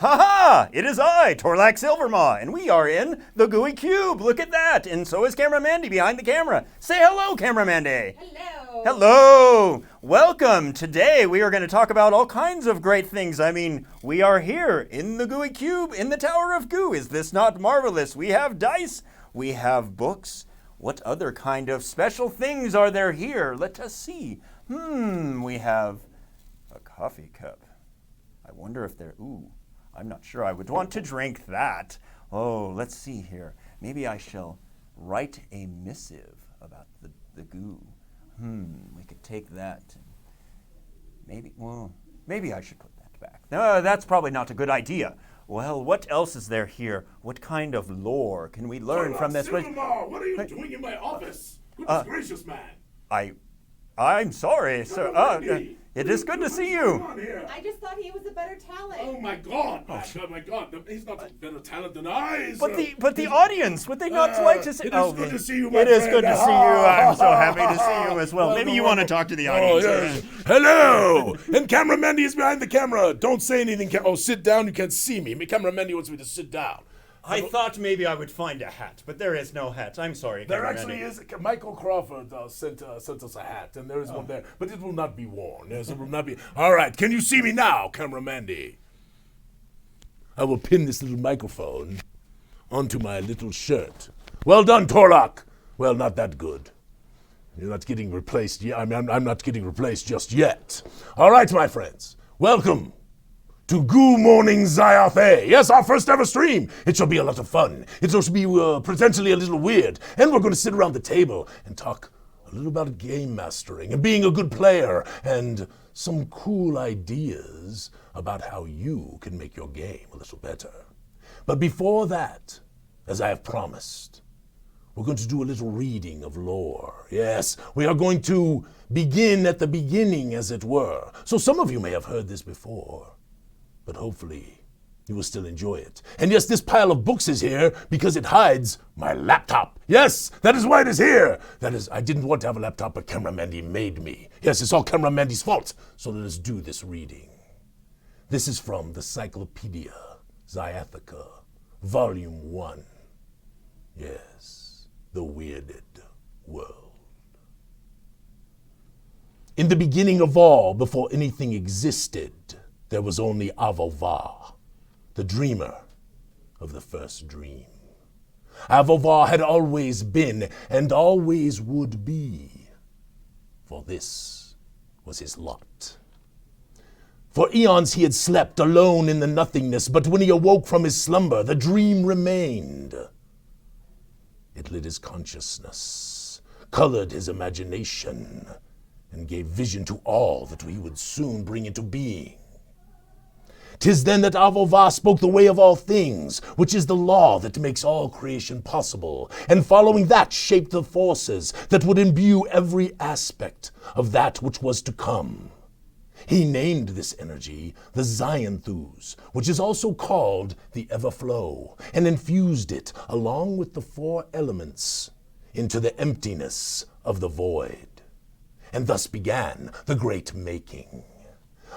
Ha! It is I, Torlak Silvermaw, and we are in the Gooey Cube. Look at that! And so is Camera Mandy behind the camera. Say hello, Camera Mandy. Hello. Hello! Welcome! Today we are going to talk about all kinds of great things. I mean, we are here in the Gooey Cube in the Tower of Goo. Is this not marvelous? We have dice, we have books. What other kind of special things are there here? Let us see. We have a coffee cup. I wonder if there... Ooh. I'm not sure I would want to drink that. Oh, let's see here. Maybe I shall write a missive about the goo. We could take that. Maybe I should put that back. No, that's probably not a good idea. Well, what else is there here? What kind of lore can we learn from this? Silvermaw, what are you doing in my office? Goodness gracious, man. I'm sorry, sir. It is good to see you. I just thought he was a better talent. Oh my God! Oh my God! He's not a better talent than I. But the audience, would they not like to see? It is good to see you, my It is friend. good to see you. I'm so happy to see you as well. Maybe you want to talk to the audience. Yes. Hello! And Camera Mandy is behind the camera. Don't say anything. Sit down. You can't see me. Camera Mandy wants me to sit down. I thought maybe I would find a hat, but there is no hat. I'm sorry. There actually is. Michael Crawford sent us a hat, and there is one there, but it will not be worn. Yes, it will not be. All right, can you see me now, Camera Mandy? I will pin this little microphone onto my little shirt. Well done, Torlak. Well, not that good. You're not getting replaced yet. I'm not getting replaced just yet. All right, my friends, welcome to Goo Morning Zyathé. Yes, our first ever stream. It shall be a lot of fun. It shall be potentially a little weird. And we're going to sit around the table and talk a little about game mastering and being a good player and some cool ideas about how you can make your game a little better. But before that, as I have promised, we're going to do a little reading of lore. Yes, we are going to begin at the beginning, as it were. So some of you may have heard this before, but hopefully you will still enjoy it. And yes, this pile of books is here because it hides my laptop. Yes, that is why it is here. That is, I didn't want to have a laptop, but Camera Mandy made me. Yes, it's all Camera Mandy's fault. So let us do this reading. This is from the Cyclopedia Zyathé, Volume 1. Yes, the Wy'rded World. In the beginning of all, before anything existed, there was only Avovar, the dreamer of the first dream. Avovar had always been and always would be, for this was his lot. For eons he had slept alone in the nothingness, but when he awoke from his slumber, the dream remained. It lit his consciousness, colored his imagination, and gave vision to all that he would soon bring into being. 'Tis then that Avovar spoke the way of all things, which is the law that makes all creation possible, and following that shaped the forces that would imbue every aspect of that which was to come. He named this energy the Zyathé, which is also called the Everflow, and infused it, along with the four elements, into the emptiness of the void. And thus began the great making.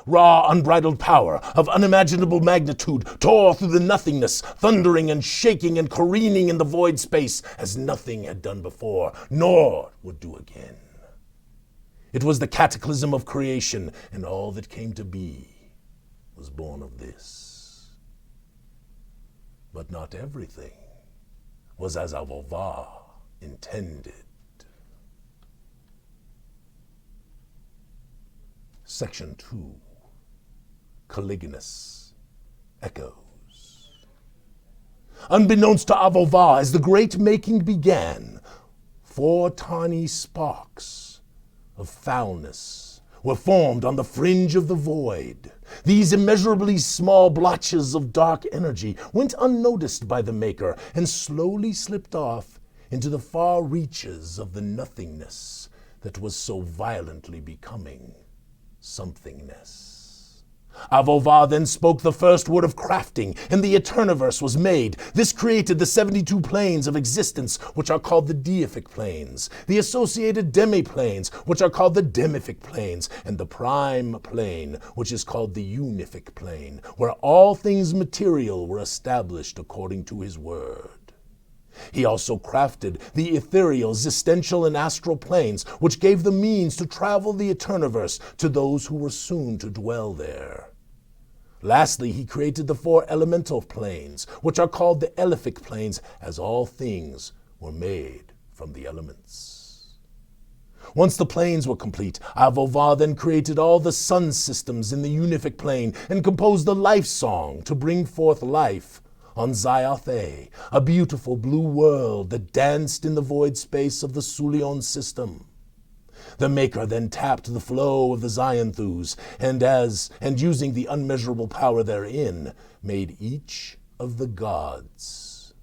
Raw, unbridled power of unimaginable magnitude tore through the nothingness, thundering and shaking and careening in the void space as nothing had done before, nor would do again. It was the cataclysm of creation, and all that came to be was born of this. But not everything was as Avovar intended. Section 2. Caligulous Echoes. Unbeknownst to Avovar, as the great making began, 4 tiny sparks of foulness were formed on the fringe of the void. These immeasurably small blotches of dark energy went unnoticed by the Maker and slowly slipped off into the far reaches of the nothingness that was so violently becoming somethingness. Avo-Va then spoke the first word of crafting, and the Eterniverse was made. This created the 72 planes of existence, which are called the deific planes, the associated demi-planes, which are called the demific planes, and the prime plane, which is called the unific plane, where all things material were established according to his word. He also crafted the ethereal, existential, and astral planes, which gave the means to travel the Eterniverse to those who were soon to dwell there. Lastly, he created the 4 elemental planes, which are called the elefic planes, as all things were made from the elements. Once the planes were complete, Avo-Va then created all the sun systems in the unific plane and composed the life song to bring forth life on Zyathé, a beautiful blue world that danced in the void space of the Sulion system. The Maker then tapped the flow of the Zyathés, and using the unmeasurable power therein, made each of the gods.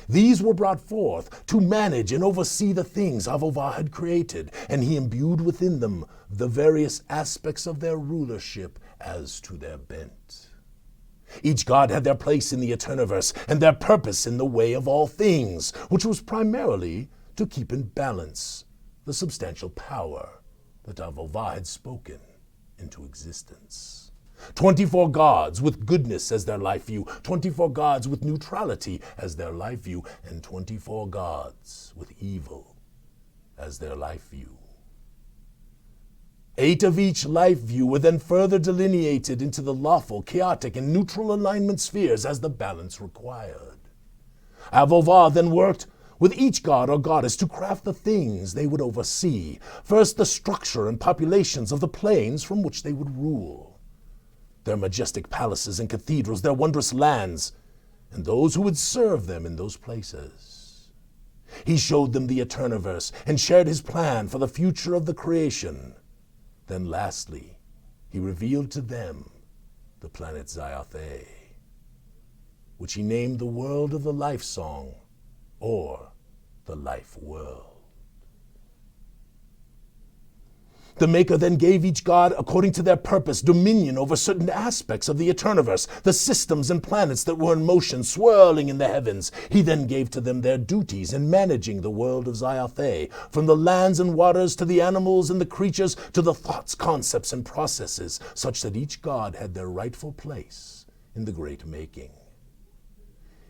These were brought forth to manage and oversee the things Avo-Va had created, and he imbued within them the various aspects of their rulership as to their bent. Each god had their place in the Eterniverse and their purpose in the way of all things, which was primarily to keep in balance the substantial power that Avo-Va had spoken into existence. 24 gods with goodness as their life view, 24 gods with neutrality as their life view, and 24 gods with evil as their life view. 8 of each life view were then further delineated into the lawful, chaotic, and neutral alignment spheres as the balance required. Avo-Va then worked with each god or goddess to craft the things they would oversee. First, the structure and populations of the planes from which they would rule. Their majestic palaces and cathedrals, their wondrous lands, and those who would serve them in those places. He showed them the Eterniverse and shared his plan for the future of the creation. Then lastly, he revealed to them the planet Zyathé, which he named the world of the life song, or the life world. The Maker then gave each god, according to their purpose, dominion over certain aspects of the Eterniverse, the systems and planets that were in motion, swirling in the heavens. He then gave to them their duties in managing the world of Zyathé, from the lands and waters to the animals and the creatures to the thoughts, concepts, and processes, such that each god had their rightful place in the great making.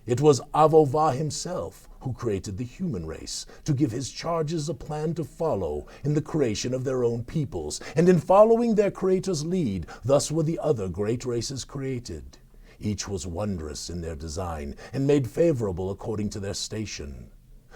It was Avo-Va himself who created the human race to give his charges a plan to follow in the creation of their own peoples, and in following their creator's lead, thus were the other great races created. Each was wondrous in their design and made favorable according to their station.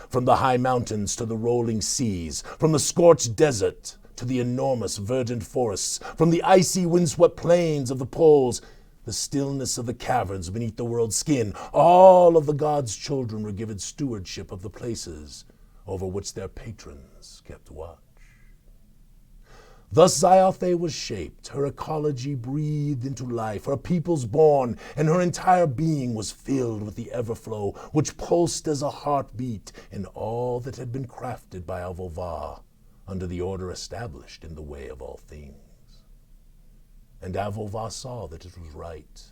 From the high mountains to the rolling seas, from the scorched desert to the enormous verdant forests, from the icy windswept plains of the poles, the stillness of the caverns beneath the world's skin, all of the gods' children were given stewardship of the places over which their patrons kept watch. Thus Zyathé was shaped, her ecology breathed into life, her peoples born, and her entire being was filled with the everflow, which pulsed as a heartbeat in all that had been crafted by Avo-Va under the order established in the way of all things. And Avo-Va saw that it was right.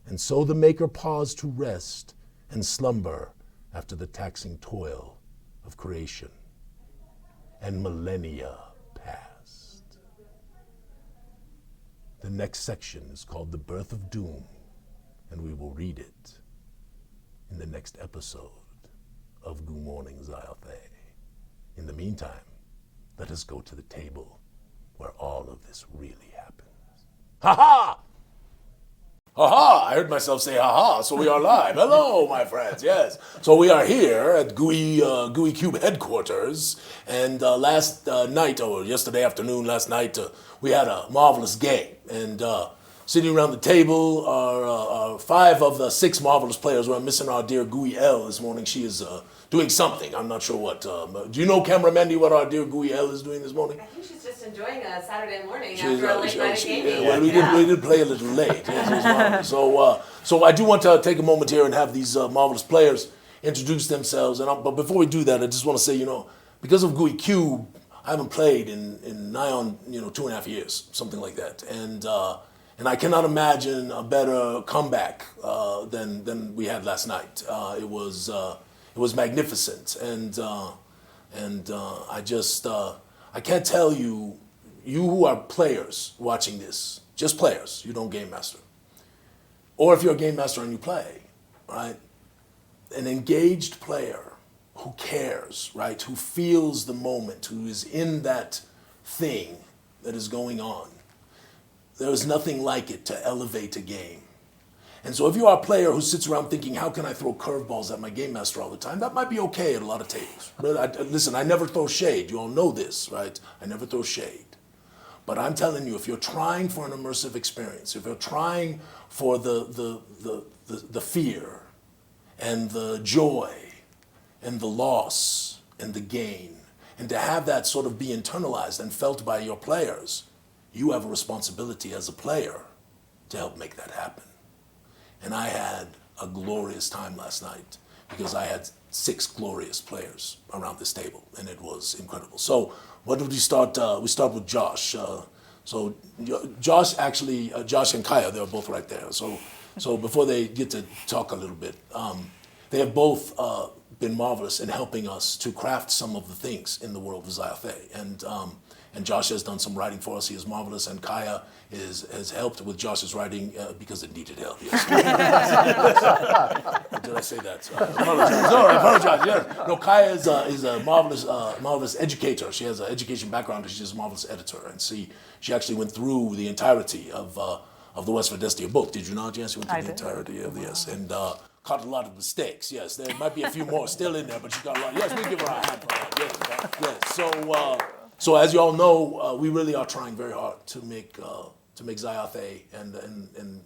And so the Maker paused to rest and slumber after the taxing toil of creation. And millennia passed. The next section is called The Birth of Doom, and we will read it in the next episode of Goo Morning, Zyathé. In the meantime, let us go to the table where all of this really happens. Ha-ha! Ha-ha! I heard myself say ha-ha, so we are live. Hello, my friends, yes. So we are here at Gooey Cube headquarters, and last night, or yesterday afternoon, last night, we had a marvelous game. And sitting around the table are 5 of the 6 marvelous players. We're missing our dear Gooey L this morning. She is doing something. I'm not sure what. Do you know, Camera Mandy, what our dear Gooey L is doing this morning? I think she's just enjoying a Saturday morning after a late night of gaming. Yeah, well, we did play a little late. Yes, it was marvelous. So I do want to take a moment here and have these marvelous players introduce themselves. But before we do that, I just want to say, because of Gooey Cube, I haven't played in nigh on 2.5 years, something like that. And I cannot imagine a better comeback than we had last night. It was magnificent, and I can't tell you who are players watching this, just players. You don't game master, or if you're a game master and you play, right? An engaged player who cares, right? Who feels the moment, who is in that thing that is going on. There is nothing like it to elevate a game. And so if you are a player who sits around thinking, how can I throw curveballs at my game master all the time? That might be okay at a lot of tables. But listen, I never throw shade. You all know this, right? I never throw shade. But I'm telling you, if you're trying for an immersive experience, if you're trying for the fear and the joy and the loss and the gain, and to have that sort of be internalized and felt by your players, you have a responsibility as a player to help make that happen. And I had a glorious time last night because I had 6 glorious players around this table, and it was incredible. So what did we start? We start with Josh. So Josh and Kiah, they're both right there. So before they get to talk a little bit, they have both been marvelous in helping us to craft some of the things in the world of Zyathé. And Josh has done some writing for us. He is marvelous. And Kiah has helped with Josh's writing because it needed help. Yes. Did I say that? I apologize. Yes. No, Kiah is a marvelous educator. She has an education background, and she's a marvelous editor. And she actually went through the entirety of the West Verdestia book. Did you not? Yes, you went through the entirety of yes. And caught a lot of mistakes. Yes, there might be a few more still in there, but she got a lot. Yes, we give her a hand for that. Yes. So as you all know, we really are trying very hard to make Zyathé and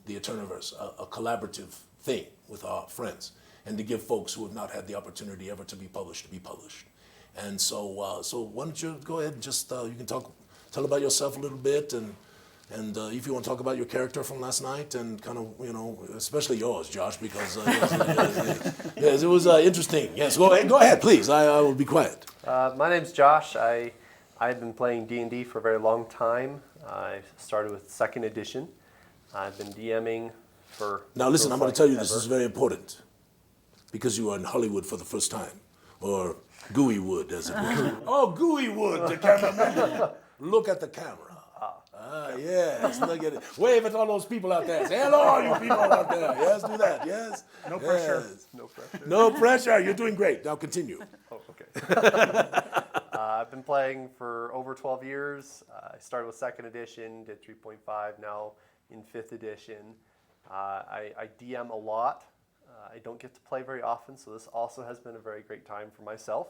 the Eterniverse a collaborative thing with our friends, and to give folks who have not had the opportunity ever to be published. And so why don't you go ahead and just you can tell about yourself a little bit, and if you want to talk about your character from last night, and kind of, especially yours, Josh, because yes, it was interesting. Yes, go ahead, please. I will be quiet. My name's Josh. I've been playing D&D for a very long time. I started with 2nd edition. I've been DMing for... Now listen, I'm going to tell you this is very important, because you are in Hollywood for the first time, or Gooey Wood, as it were. Oh, Gooey Wood, the cameraman. Look at the camera. Yes, look at it. Wave at all those people out there. Say hello, you people out there. Yes, do that. Yes. No pressure. Yes. No pressure. No pressure. You're doing great. Now continue. Oh, okay. I've been playing for over 12 years. I started with 2nd edition, did 3.5, now in 5th edition. I DM a lot. I don't get to play very often, so this also has been a very great time for myself.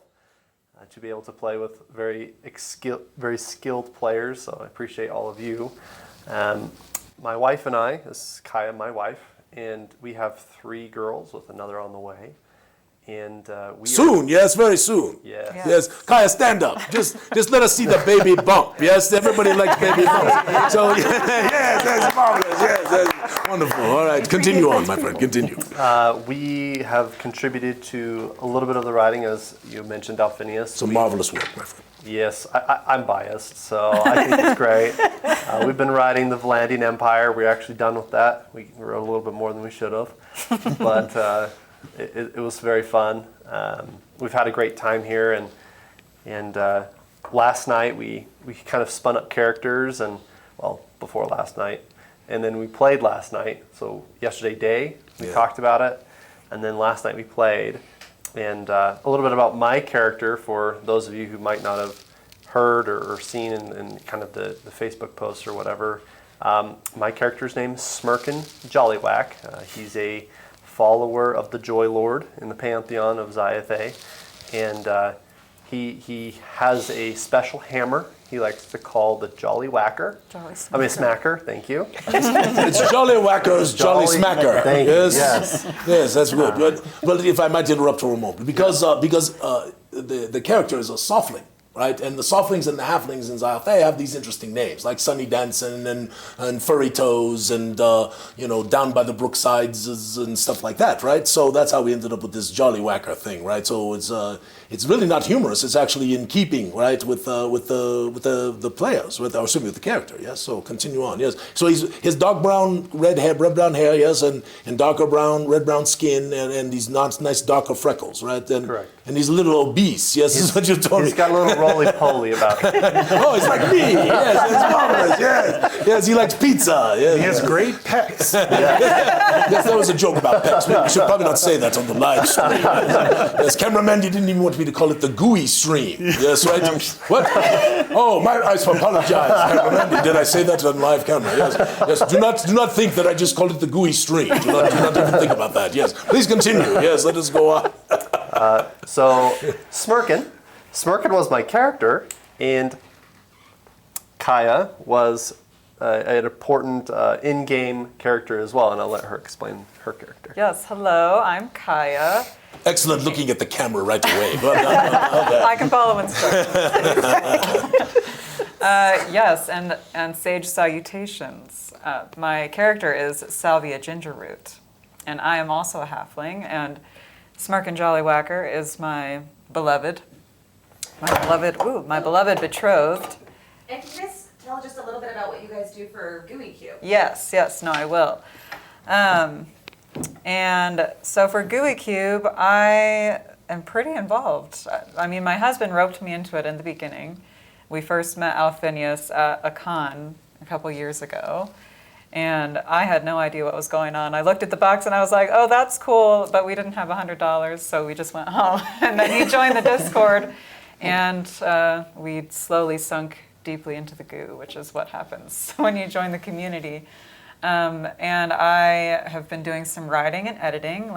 To be able to play with very skilled players, so I appreciate all of you. My wife and I, this is Kiah, my wife, and we have 3 girls with another on the way. And soon, yes, very soon. Yeah. Yes, Kiah, stand up. Just let us see the baby bump. Yes, everybody likes baby bumps. So yes, that's marvelous. Yes, that's wonderful. All right, continue on, my friend. Continue. We have contributed to a little bit of the writing, as you mentioned, Alphinius. Some marvelous work, my friend. Yes, I'm biased, so I think it's great. We've been writing the Valandian Empire. We're actually done with that. We wrote a little bit more than we should have, but it was very fun. We've had a great time here, and last night we kind of spun up characters, and before last night, and then we played last night. So yesterday day we talked about it, and then last night we played. And a little bit about my character for those of you who might not have heard or seen in kind of the Facebook posts or whatever. My character's name is Smirkin Jollywhack. He's a follower of the Joy Lord in the pantheon of Zyathé, and he has a special hammer he likes to call the Jolly Whacker. Smacker, thank you. It's Jolly Whacker's Jolly Smacker. Thank you. Yes, that's good. But if I might interrupt for a moment, because the character is a softling, right? And the softlings and the halflings in Zyathé have these interesting names, like Sunny Dancing and Furry Toes and Down by the Brooksides and stuff like that, right? So that's how we ended up with this Jolly Whacker thing, right? So it's really not humorous. It's actually in keeping, right, with the players, with the character. Yes. So continue on. Yes. So his dark brown, red brown hair. Yes, and darker brown, red brown skin, and these nice darker freckles, right? And, Correct. And he's a little obese. Yes, is what you told me. He's got a little roly-poly about him. Oh, he's like me. Yes, it's marvelous. Yes, he likes pizza. Yes. He has great pecs. Yes, that was a joke about pecs. We should probably not say that on the live stream. Yes, cameraman, you didn't even want me to call it the Gooey stream. Yes, right? What? Oh, I apologize, cameraman. Did I say that on live camera? Yes. Do not think that I just called it the Gooey stream. Do not even think about that. Yes. Please continue. Yes, let us go on. So, Smirkin was my character, and Kiah was an important in-game character as well, and I'll let her explain her character. Yes, hello, I'm Kiah. Excellent looking at the camera right away. I can follow instructions. Yes, and sage salutations. My character is Salvia Gingerroot, and I am also a halfling, and Smirkin Jollywhacker is my beloved betrothed. And can you guys tell just a little bit about what you guys do for Gooey Cube? Yes, no, I will. And so for Gooey Cube, I am pretty involved. I mean, my husband roped me into it in the beginning. We first met Alphinius at a con a couple years ago, and I had no idea what was going on. I looked at the box and I was like, oh, that's cool, but we didn't have $100, so we just went home. And then he joined the Discord, and we slowly sunk deeply into the goo, which is what happens when you join the community. And I have been doing some writing and editing,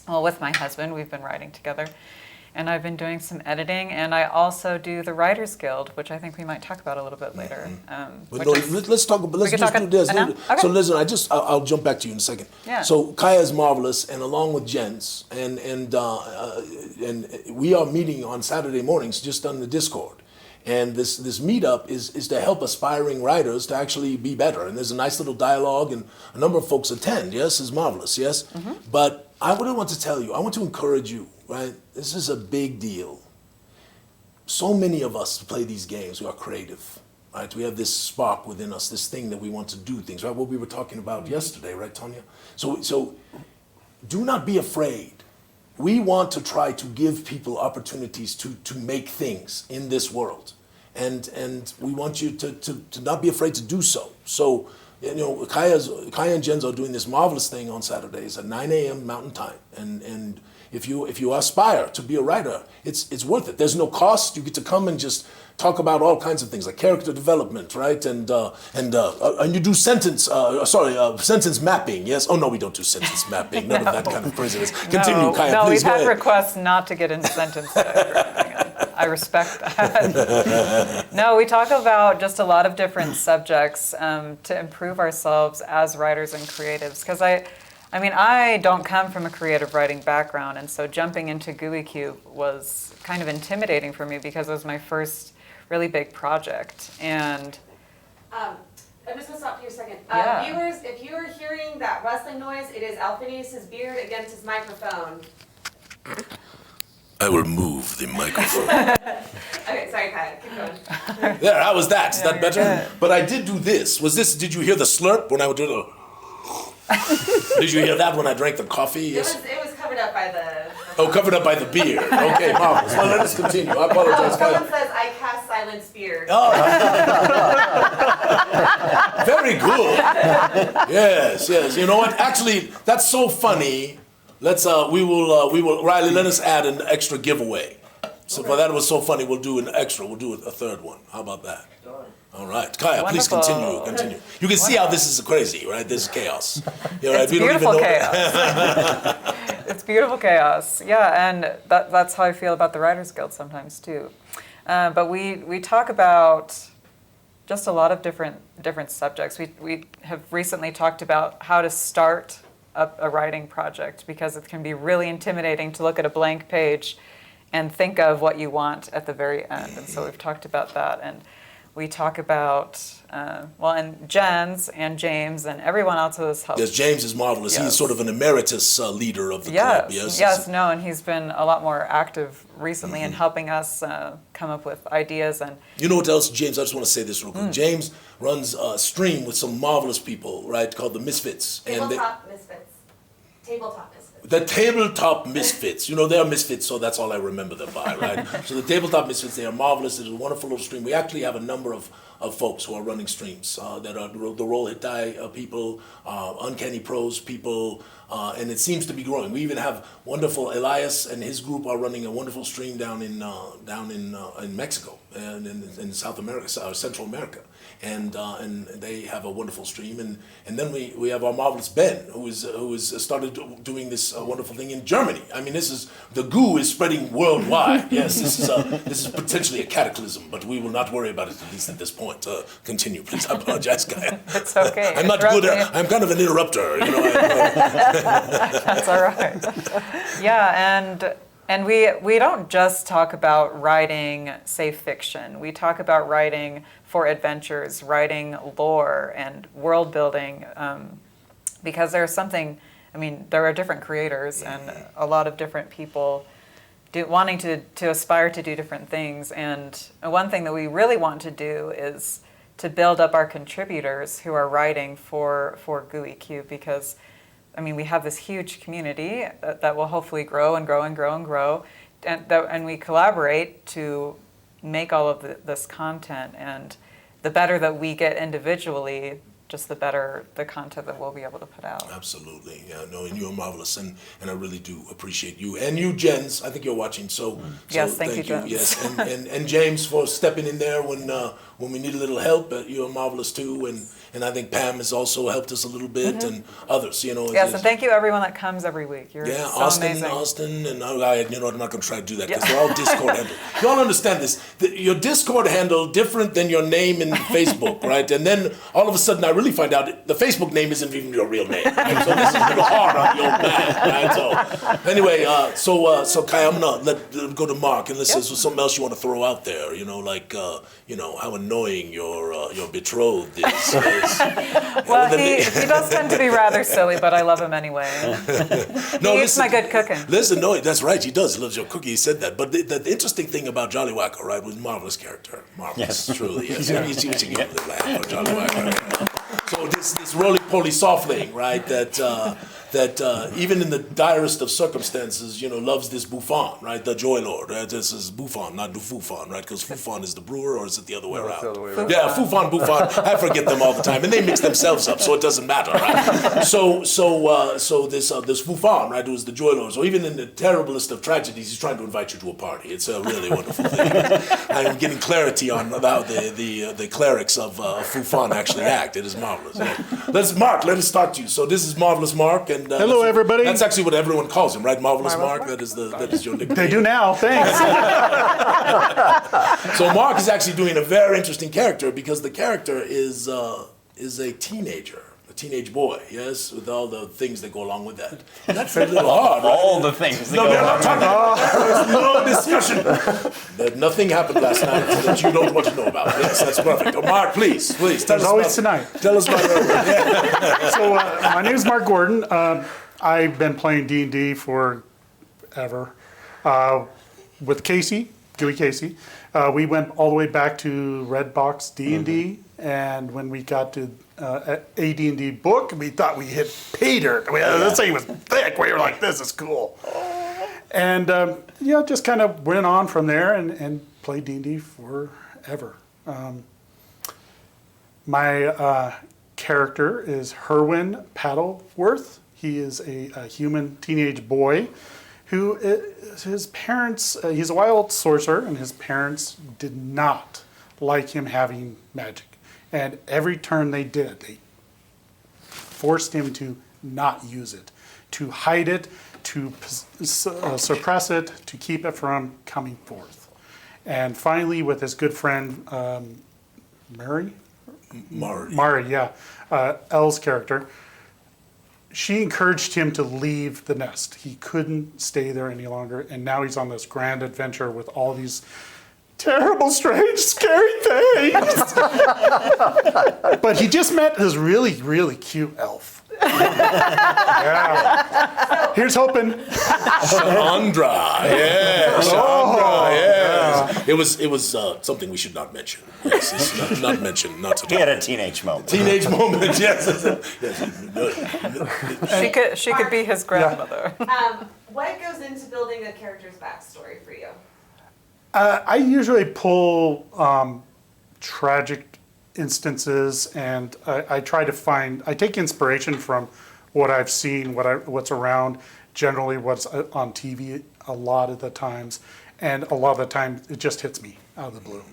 with my husband, we've been writing together. And I've been doing some editing, and I also do the Writers Guild, which I think we might talk about a little bit later. Let's talk about. Let's just do this. Okay. So listen, I'll jump back to you in a second. Yeah. So Kiah is marvelous, and along with Jens, and we are meeting on Saturday mornings just on the Discord. And this meetup is to help aspiring writers to actually be better. And there's a nice little dialogue, and a number of folks attend. Yes, it's marvelous. Yes, but I wouldn't want to tell you. I want to encourage you. Right, this is a big deal. So many of us play these games. We are creative. Right, we have this spark within us, this thing that we want to do things. Right, what we were talking about yesterday. Right, Tonya. So, do not be afraid. We want to try to give people opportunities to make things in this world. And we want you to not be afraid to do so. So, Kiah and Jens are doing this marvelous thing on Saturdays at 9 a.m. Mountain Time. And if you aspire to be a writer, it's worth it. There's no cost. You get to come and just talk about all kinds of things like character development, right? And you do sentence mapping. Yes. Oh no, we don't do sentence mapping. None of that kind of craziness. Continue, Kiah. No, please we've go had ahead. requests not to get into sentence diagramming. I respect that. No, we talk about just a lot of different subjects to improve ourselves as writers and creatives. Because I don't come from a creative writing background, and so jumping into Gooey Cube was kind of intimidating for me because it was my first really big project. And I'm just gonna stop for you a second. Yeah. Viewers, if you are hearing that rustling noise, it is Alphinius' beard against his microphone. I will move the microphone. Okay, sorry, Kiah, keep going. There, how was that? Is that better? good. But I did do this. Did you hear the slurp when I would do the... Did you hear that when I drank the coffee? Yes. It was covered up by the... Oh, covered up by the beard. Okay, marvelous. Well, let us continue. I apologize, Someone Kiah. says, I cast silence beard. Oh. Very good. Yes. You know what? Actually, that's so funny. We will, Riley, let us add an extra giveaway. So for that, it was so funny, we'll do an extra. We'll do a third one. How about that? All right, Kiah, please Wonderful. continue. You can see how this is crazy, right? This is chaos. It's beautiful chaos. It's beautiful chaos. Yeah, and that's how I feel about the Writers Guild sometimes too. But we talk about just a lot of different subjects. We have recently talked about how to start a writing project because it can be really intimidating to look at a blank page and think of what you want at the very end. And so we've talked about that. And We talk about, and Jens and James and everyone else who has helped. Yes, James is marvelous. Yes. He's sort of an emeritus leader of the club. Yes, and he's been a lot more active recently in helping us come up with ideas. And you know what else, James? I just want to say this real quick. James runs a stream with some marvelous people, right, called the Misfits. Tabletop Misfits. Tabletop Misfits. The Tabletop Misfits. You know, they're misfits, so that's all I remember them by, right? So the Tabletop Misfits, they are marvelous. It's a wonderful little stream. We actually have a number of folks who are running streams that are the Roll Hit Die people, Uncanny Pros people, and it seems to be growing. We even have wonderful Elias and his group are running a wonderful stream down in Mexico and in South America, Central America. And they have a wonderful stream, and then we have our marvelous Ben, who is started doing this wonderful thing in Germany. I mean, the Goo is spreading worldwide. Yes, this is potentially a cataclysm, but we will not worry about it, at least at this point. Continue, please. I apologize, Kiah. It's okay. I'm not good. I'm kind of an interrupter. You know. That's all right. Yeah, and we don't just talk about writing safe fiction. We talk about writing for adventures, writing lore and world building, because there's something. I mean, there are different creators and a lot of different people wanting to aspire to do different things. And one thing that we really want to do is to build up our contributors who are writing for Gooey Cube, because I mean, we have this huge community that will hopefully grow and grow and grow and grow, and we collaborate to make all of this content. And the better that we get individually, just the better the content that we'll be able to put out. Absolutely, yeah, no, and you're marvelous, and I really do appreciate you, and you, Jens. I think you're watching, so yes, thank you, Jens. yes, and James for stepping in there when we need a little help. You're marvelous too, and I think Pam has also helped us a little bit, and others, you know. Yes, and thank you everyone that comes every week. You're so amazing. Austin, and you know, I'm not going to try to do that because they're all Discord handle. You all understand this? Your Discord handle different than your name in Facebook, right? And then all of a sudden, I really find out the Facebook name isn't even your real name. Right? So this is a little hard on the old man, right? So anyway, so Kiah, I'm gonna go to Mark and listen. So something else you want to throw out there? You know, like how annoying your betrothed is. Well, he does tend to be rather silly, but I love him anyway. He eats my good cooking. Listen, no, that's right. He does. He loves your cookie. He said that. But the interesting thing about Jolly Whacker, right, was marvelous character. Marvelous, truly. Yes. You should give a laugh for Jolly Whacker. So this roly-poly softling, right, that even in the direst of circumstances, you know, loves this Buffon, right, the Joy Lord. Right? This is Buffon, not Dufufon, right, because Fufon is the brewer, or is it the other way around? It's the other way around. Yeah, Fufon, Buffon. I forget them all the time, and they mix themselves up, so it doesn't matter, right? So this Fufon, right, who's the Joy Lord. So even in the terriblest of tragedies, he's trying to invite you to a party. It's a really wonderful thing. I'm getting clarity on how the clerics of Fufon actually act. It is marvelous. Yeah. Mark, let us talk to you. So this is Marvelous Mark, and hello, everybody. That's actually what everyone calls him, right? Marvelous Mark. That is your nickname. They do now. Thanks. So Mark is actually doing a very interesting character because the character is a teenager. Teenage boy, yes, with all the things that go along with that. And that's a little hard, right? All the things. No, we're not talking about. There's no discussion. But nothing happened last night that you don't want to know about. Yes, that's perfect. Oh, Mark, please, tell us always about tonight. Tell us about it. So my name is Mark Gordon. I've been playing D&D forever with Casey, Gooey Casey. We went all the way back to Red Box D&D, and when we got to AD&D book, we thought we hit pay dirt. This thing was thick. We were like, this is cool. And just kind of went on from there and played D&D forever. My character is Herwin Paddleworth. He is a human teenage boy who his parents, he's a wild sorcerer, and his parents did not like him having magic. And every turn they did, they forced him to not use it, to hide it, to suppress it, to keep it from coming forth. And finally, with his good friend, Mari, Elle's character, she encouraged him to leave the nest. He couldn't stay there any longer, and now he's on this grand adventure with all these terrible, strange, scary things. But he just met his really, really cute elf. Yeah. Here's hoping. Chandra, yes. Chandra, yes. It was something we should not mention. Yes, it's not mentioned. Not to He had a teenage moment. teenage moment. Yes. She could be his grandmother. What goes into building a character's backstory for you? I usually pull tragic instances, and I try to find. I take inspiration from what I've seen, what's around, generally what's on TV a lot of the times, and a lot of the time it just hits me out of the blue.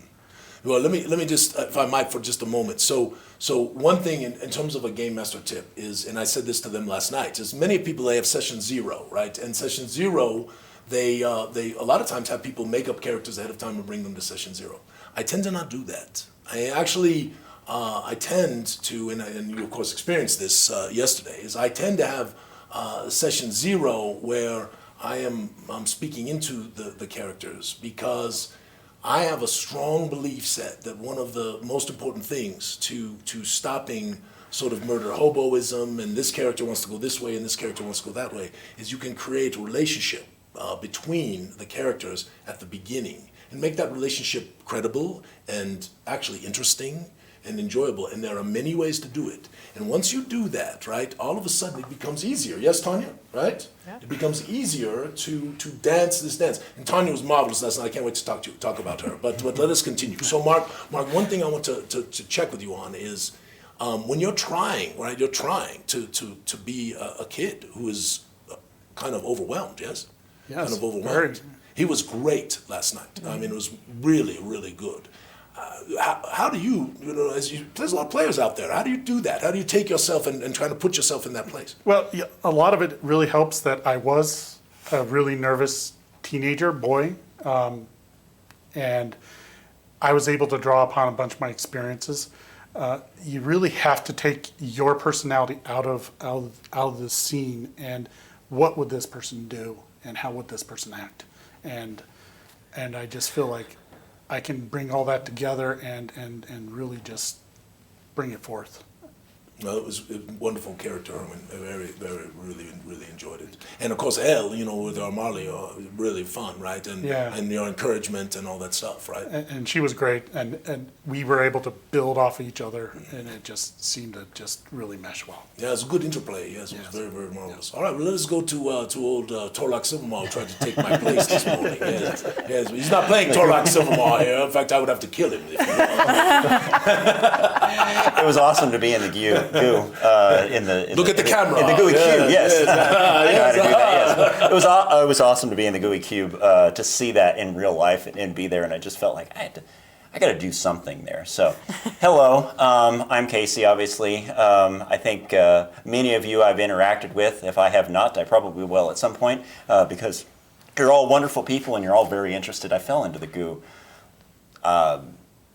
Well, let me just, if I might, for just a moment. So one thing in terms of a game master tip is, and I said this to them last night, is many people, they have session 0, right? And session 0, they a lot of times have people make up characters ahead of time and bring them to session 0. I tend to not do that. I actually, I tend to, and you of course experienced this yesterday, is I tend to have session 0 where I'm speaking into the characters, because I have a strong belief set that one of the most important things to stopping sort of murder hoboism, and this character wants to go this way and this character wants to go that way, is you can create a relationship between the characters at the beginning and make that relationship credible and actually interesting and enjoyable. And there are many ways to do it. And once you do that, right, all of a sudden it becomes easier. Yes, Tonya? Right? Yeah. It becomes easier to dance this dance. And Tonya was marvelous last night. I can't wait to talk about her. But let us continue. So Mark, one thing I want to check with you on is when you're trying, right, you're trying to be a kid who is kind of overwhelmed, yes? Yes, kind of overwhelmed. very. He was great last night. I mean, it was really, really good. How do you, there's a lot of players out there. How do you do that? How do you take yourself and try to put yourself in that place? Well, yeah, a lot of it really helps that I was a really nervous teenager boy, and I was able to draw upon a bunch of my experiences. You really have to take your personality out of the scene, and what would this person do, and how would this person act, and I just feel like I can bring all that together and really just bring it forth. Well, it was a wonderful character. I mean, really enjoyed it. And of course, Elle, with our Marley, really fun, right? And yeah. And your encouragement and all that stuff, right? And she was great, and we were able to build off of each other, and it just seemed to just really mesh well. Yeah, it was a good interplay. Yes, it was very, very marvelous. Yes. All right, well, let us go to old Torlak Silvermaw, who tried to take my place this morning. Yes, he's not playing Torlak Silvermaw here. In fact, I would have to kill him if he was. It was awesome to be in the Goo. Look at the camera. In the Gooey Cube, yes. Yes. I know how to do that, yes. It was awesome to be in the Gooey Cube, to see that in real life and be there, and I just felt like I got to do something there. So, hello, I'm Casey, obviously. I think many of you I've interacted with. If I have not, I probably will at some point, because you're all wonderful people and you're all very interested. I fell into the Goo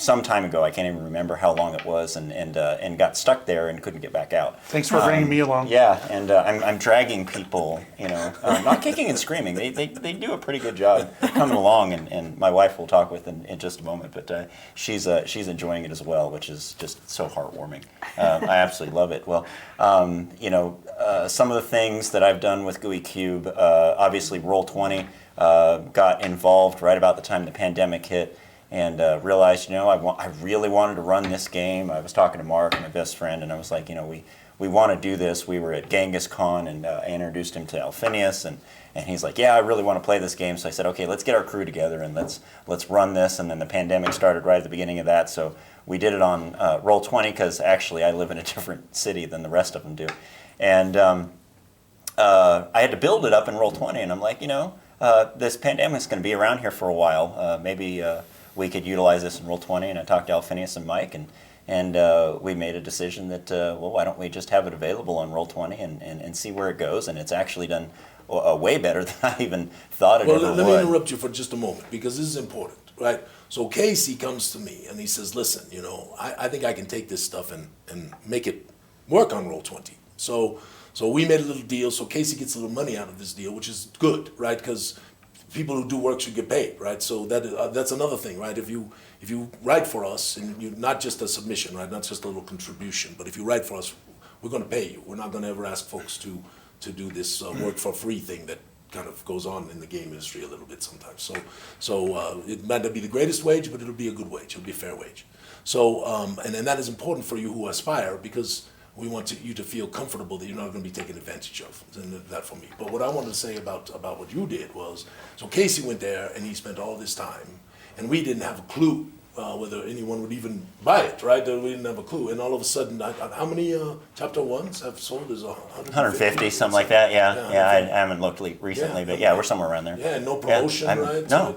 some time ago. I can't even remember how long it was, and got stuck there and couldn't get back out. Thanks for bringing me along. Yeah, and I'm dragging people, not kicking and screaming. They do a pretty good job coming along, and my wife will talk with in just a moment, but she's enjoying it as well, which is just so heartwarming. I absolutely love it. Well, some of the things that I've done with Gooey Cube, obviously Roll20 got involved right about the time the pandemic hit. And realized, I really wanted to run this game. I was talking to Mark, my best friend, and I was like, we want to do this. We were at Genghis Khan, and I introduced him to Alphinius, and he's like, yeah, I really want to play this game. So I said, okay, let's get our crew together and let's run this. And then the pandemic started right at the beginning of that, so we did it on Roll20, because actually I live in a different city than the rest of them do. And I had to build it up in Roll20, and I'm like, this pandemic's going to be around here for a while. Maybe we could utilize this in Roll20, and I talked to Alphinius and Mike, and we made a decision that, why don't we just have it available on Roll20 and see where it goes, and it's actually done way better than I even thought it ever would. Let me interrupt you for just a moment, because this is important, right? So Casey comes to me, and he says, listen, I think I can take this stuff and make it work on Roll20. So we made a little deal, so Casey gets a little money out of this deal, which is good, right? Because people who do work should get paid, right? So that's another thing, right? If you write for us, and you not just a submission, right? Not just a little contribution, but if you write for us, we're going to pay you. We're not going to ever ask folks to do this work for free thing that kind of goes on in the game industry a little bit sometimes. So it might not be the greatest wage, but it'll be a good wage. It'll be a fair wage. So and that is important for you who aspire, because we want you to feel comfortable that you're not going to be taken advantage of. And that for me. But what I wanted to say about what you did was, so Casey went there and he spent all this time, and we didn't have a clue whether anyone would even buy it, right? We didn't have a clue. And all of a sudden, how many chapter ones have sold? Is 150, something like that. Yeah. I haven't looked recently, but we're somewhere around there. Yeah, and no promotion, right? No.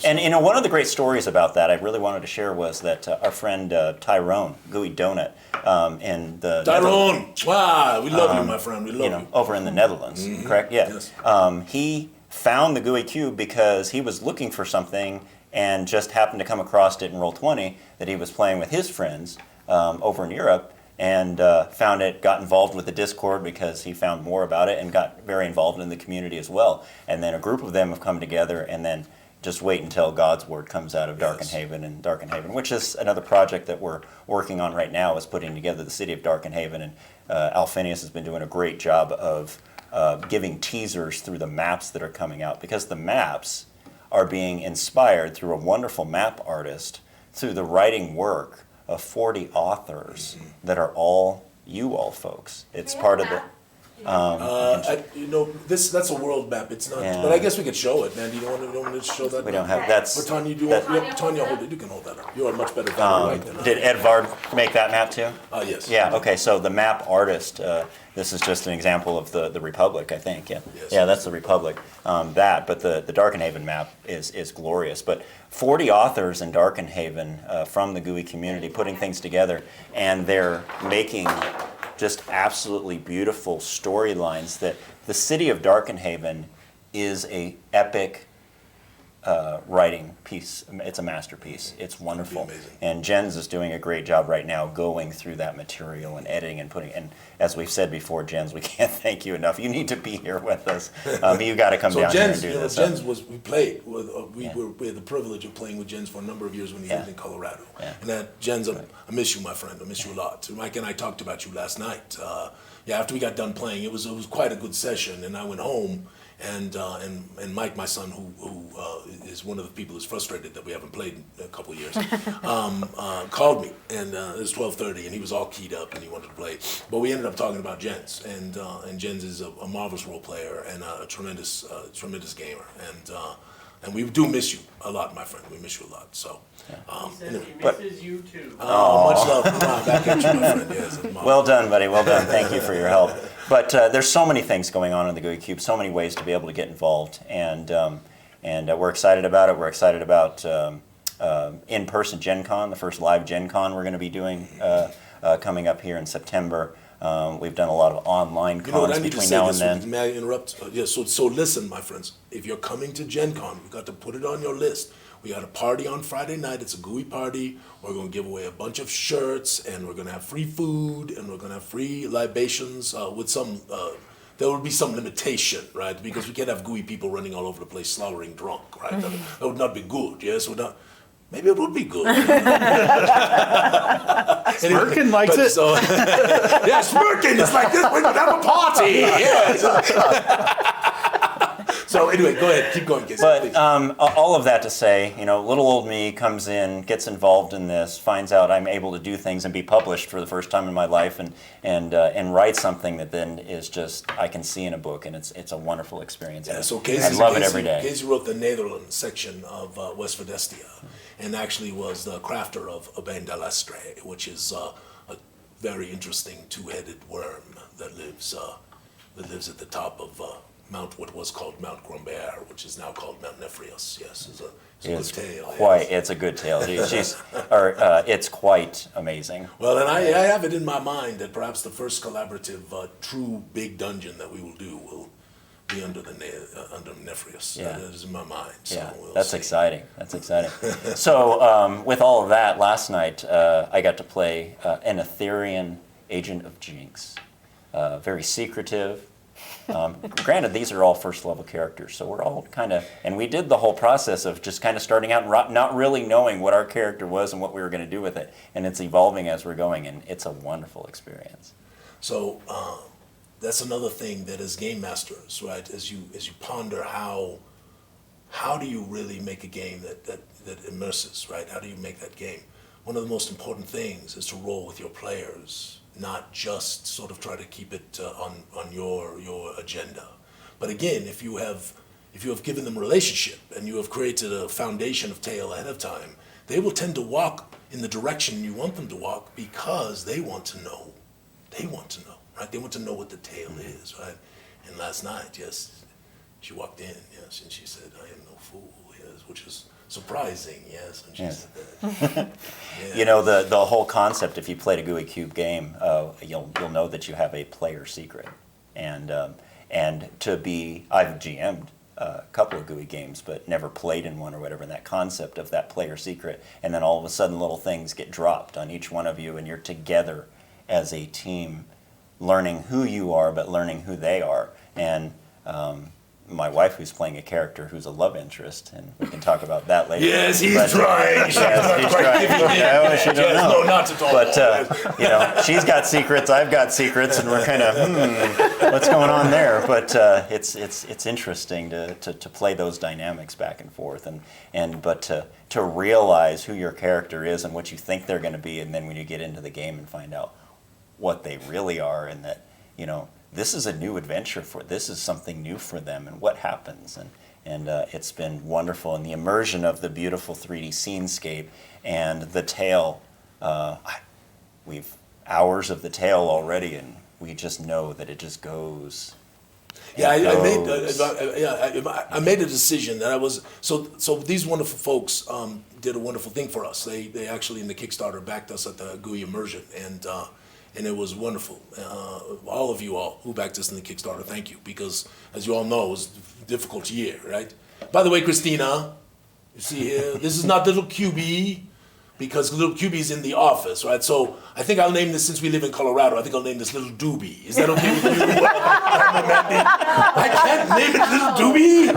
And one of the great stories about that I really wanted to share was that our friend Tyrone, Gooey Donut, in the Tyrone, wow, we love you, my friend. We love you. Over in the Netherlands, correct? Yeah. Yes. He found the Gooey Cube because he was looking for something and just happened to come across it in Roll20 that he was playing with his friends over in Europe, and found it, got involved with the Discord because he found more about it, and got very involved in the community as well. And then a group of them have come together, and then just wait until God's Word comes out of Darkenhaven, which is another project that we're working on right now, is putting together the city of Darkenhaven. And Alphinius has been doing a great job of giving teasers through the maps that are coming out, because the maps are being inspired through a wonderful map artist, through the writing work of 40 authors that are all you all folks. It's part of the... that's a world map. It's not, Yeah. but I guess we could show it, man. You don't want to show that? We don't have... That's... But Tonya, Tonya, hold it. You can hold that up. You are much better than Did Edvard make that map too? Yes. Yeah, okay, so the map artist, this is just an example of the Republic, I think. Yeah, Yes. yeah, that's the Republic. But the Darkenhaven map is glorious. But 40 authors in Darkenhaven from the Gooey community putting things together, and they're making just absolutely beautiful storylines. That the city of Darkenhaven is a epic writing piece. It's a masterpiece. It's wonderful. Amazing. And Jens is doing a great job right now going through that material and editing and putting, and as we've said before, Jens, we can't thank you enough. You need to be here with us. You got to come down here and do this. Jens we played with, we had the privilege of playing with Jens for a number of years when he lived in Colorado. Yeah. And that, Jens, I miss you, my friend. I miss you a lot. Mike and I talked about you last night. After we got done playing, it was quite a good session, and I went home. And Mike, my son, who is one of the people who's frustrated that we haven't played in a couple of years, called me, and it was 12:30, and he was all keyed up and he wanted to play. But we ended up talking about Jens, and Jens is a marvelous role player and a tremendous gamer, and we do miss you a lot, my friend. We miss you a lot. So. He misses you too. Much love. Back at you, my friend. Yes, well done, buddy. Well done. Thank you for your help. But there's so many things going on in the Gooey Cube, so many ways to be able to get involved, and we're excited about it. We're excited about in-person Gen Con, the first live Gen Con we're going to be doing coming up here in September. We've done a lot of online cons between now and then. May I interrupt? So listen, my friends. If you're coming to Gen Con, you've got to put it on your list. We got a party on Friday night. It's a Gooey party. We're going to give away a bunch of shirts, and we're going to have free food, and we're going to have free libations with some... there will be some limitation, right? Because we can't have Gooey people running all over the place slaughtering drunk, right? That would not be good, yes? Maybe it would be good. Smirkin likes it. So, yeah, Smirkin is like this. We're going to have a party. Yes. So anyway, go ahead. Keep going, Casey. But all of that to say, little old me comes in, gets involved in this, finds out I'm able to do things and be published for the first time in my life, and write something that then is just I can see in a book, and it's a wonderful experience. Yeah, so I love it every day. Casey wrote the Netherlands section of West Vedestia, and actually was the crafter of Bendalastre, which is a very interesting two-headed worm that lives at the top of what was called Mount Grombert, which is now called Mount Nefrius. Yes, it's a good tale. It's a good tale. It's quite amazing. Well, and I have it in my mind that perhaps the first collaborative, true big dungeon that we will do will be under Nefrius. Yeah. That is in my mind. So Yeah, we'll that's see. exciting. That's exciting. So with all of that, last night I got to play an Etherean agent of Jinx. Very secretive, Granted, these are all first level characters, so we're all kind of, and we did the whole process of just kind of starting out and not really knowing what our character was and what we were going to do with it, and it's evolving as we're going, and it's a wonderful experience. So that's another thing that as game masters, right? As you ponder how do you really make a game that immerses, right? How do you make that game? One of the most important things is to roll with your players, not just sort of try to keep it on your agenda. But again, if you have given them a relationship and you have created a foundation of tale ahead of time, they will tend to walk in the direction you want them to walk because they want to know. They want to know, right? They want to know what the tale is, right? And last night, yes, she walked in, yes, and she said, "I am no fool," yes, which is surprising, yes, when she said that. You know, the whole concept, if you played a Gooey Cube game, you'll know that you have a player secret. And I've GM'd a couple of Gooey games, but never played in one or whatever, and that concept of that player secret, and then all of a sudden little things get dropped on each one of you, and you're together as a team, learning who you are, but learning who they are. And my wife, who's playing a character who's a love interest, and we can talk about that later. Yes, he's But, trying. Yes, he's trying. Yeah, well, she don't know. No, not at all. But, you know, she's got secrets, I've got secrets, and we're kind of, what's going on there? But it's interesting to play those dynamics back and forth, but to realize who your character is and what you think they're going to be, and then when you get into the game and find out what they really are, and that, you know, this is a new adventure this is something new for them, and what happens, and it's been wonderful, and the immersion of the beautiful 3D scenescape and the tale. We've hours of the tale already, and we just know that it just goes. Yeah, I made a decision that I was so these wonderful folks did a wonderful thing for us. They actually in the Kickstarter backed us at the GUI immersion, and it was wonderful. All of you all who backed us in the Kickstarter, thank you, because as you all know, it was a difficult year, right? By the way, Christina, you see here, this is not Little QB, because Little QB's in the office, right? So I think I'll name this, since we live in Colorado, I think I'll name this Little Doobie. Is that okay with you, Mandy? I can't name it Little Doobie?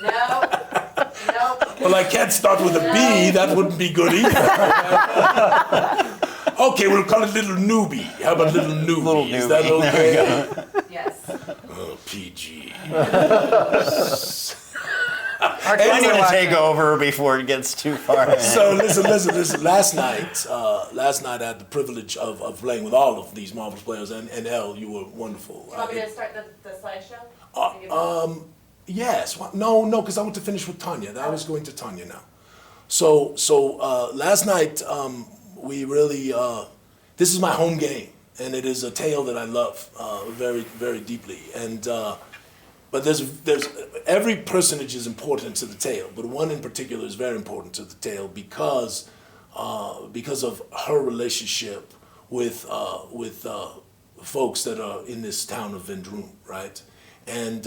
No. Well, I can't start with a B, that wouldn't be good either. Okay, we'll call it Little Newbie. How about Little Newbie? Little Is Newbie. that okay? Yes. Oh, PG. I'm going to take over before it gets too far. So listen. Last night I had the privilege of playing with all of these marvelous players, and Elle, you were wonderful. Do you want me to start the slideshow? Yes. No, because I want to finish with Tonya. I was going to Tonya now. So last night we really this is my home game, and it is a tale that I love very, very deeply. And but there's every personage is important to the tale, but one in particular is very important to the tale because of her relationship with folks that are in this town of Vendroom, right? And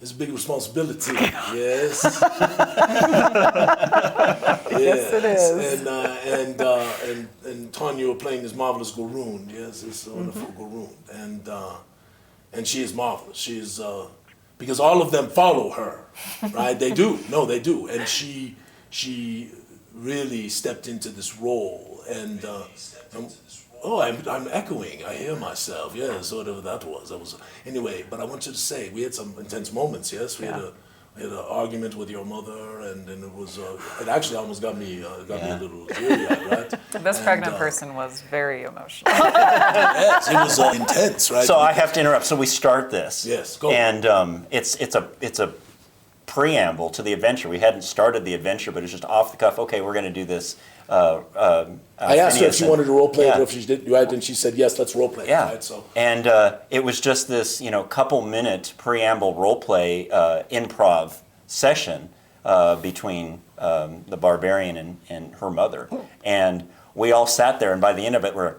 it's a big responsibility. Yes. Yes, it is. And Tonya playing this marvelous Garoon. Yes, it's a wonderful Garoon, and she is marvelous. She is because all of them follow her, right? They do. No, they do. And she really stepped into this role, and I'm echoing. I hear myself. Yes, whatever that was. Anyway. But I want you to say we had some intense moments. Yes, we had an argument with your mother, and it was it actually almost got me a little teary-eyed, right? This pregnant person was very emotional. Yes, it was intense, right? So I have to interrupt. So we start this. Yes, go. And it's a preamble to the adventure. We hadn't started the adventure, but it's just off the cuff. Okay, we're going to do this. I asked her if she wanted to role play it, yeah. or if she did, right? And she said yes. Let's role play. Yeah. Right? So. And it was just this, couple minute preamble role play improv session between the barbarian and her mother, and we all sat there. And by the end of it, we're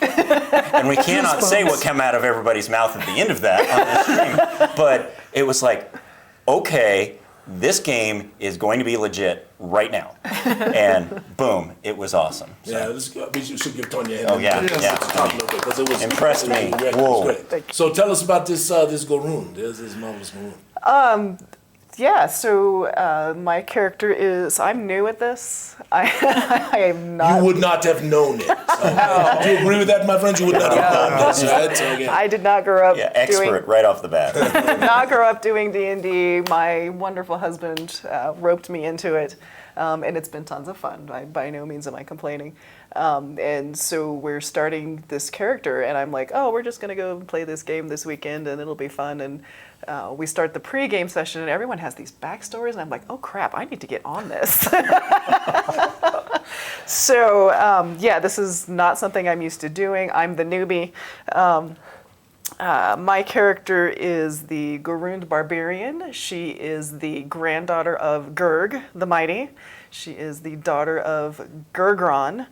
and we cannot say what came out of everybody's mouth at the end of that on the stream, but it was like, okay, this game is going to be legit right now. And boom, it was awesome. So. Yeah, we should give Tonya a hand. Oh, yeah, yeah. Talk a little bit, 'cause it was Impressed me. It was Whoa. great. So tell us about this Goroon, this marvelous Goroon. Yeah, so my character is, I'm new at this. I am not. You would not have known it. So, do you agree with that, my friends? You would not have known this, right? So, again. I did not grow up Expert right off the bat. not grow up doing D&D. My wonderful husband roped me into it, and it's been tons of fun. By no means am I complaining. And so we're starting this character, and I'm like, oh, we're just gonna go play this game this weekend, and it'll be fun. And we start the pre-game session, and everyone has these backstories, and I'm like, oh crap, I need to get on this. So yeah, this is not something I'm used to doing. I'm the newbie. My character is the Goroon Barbarian. She is the granddaughter of Gurg the Mighty. She is the daughter of Gurgron.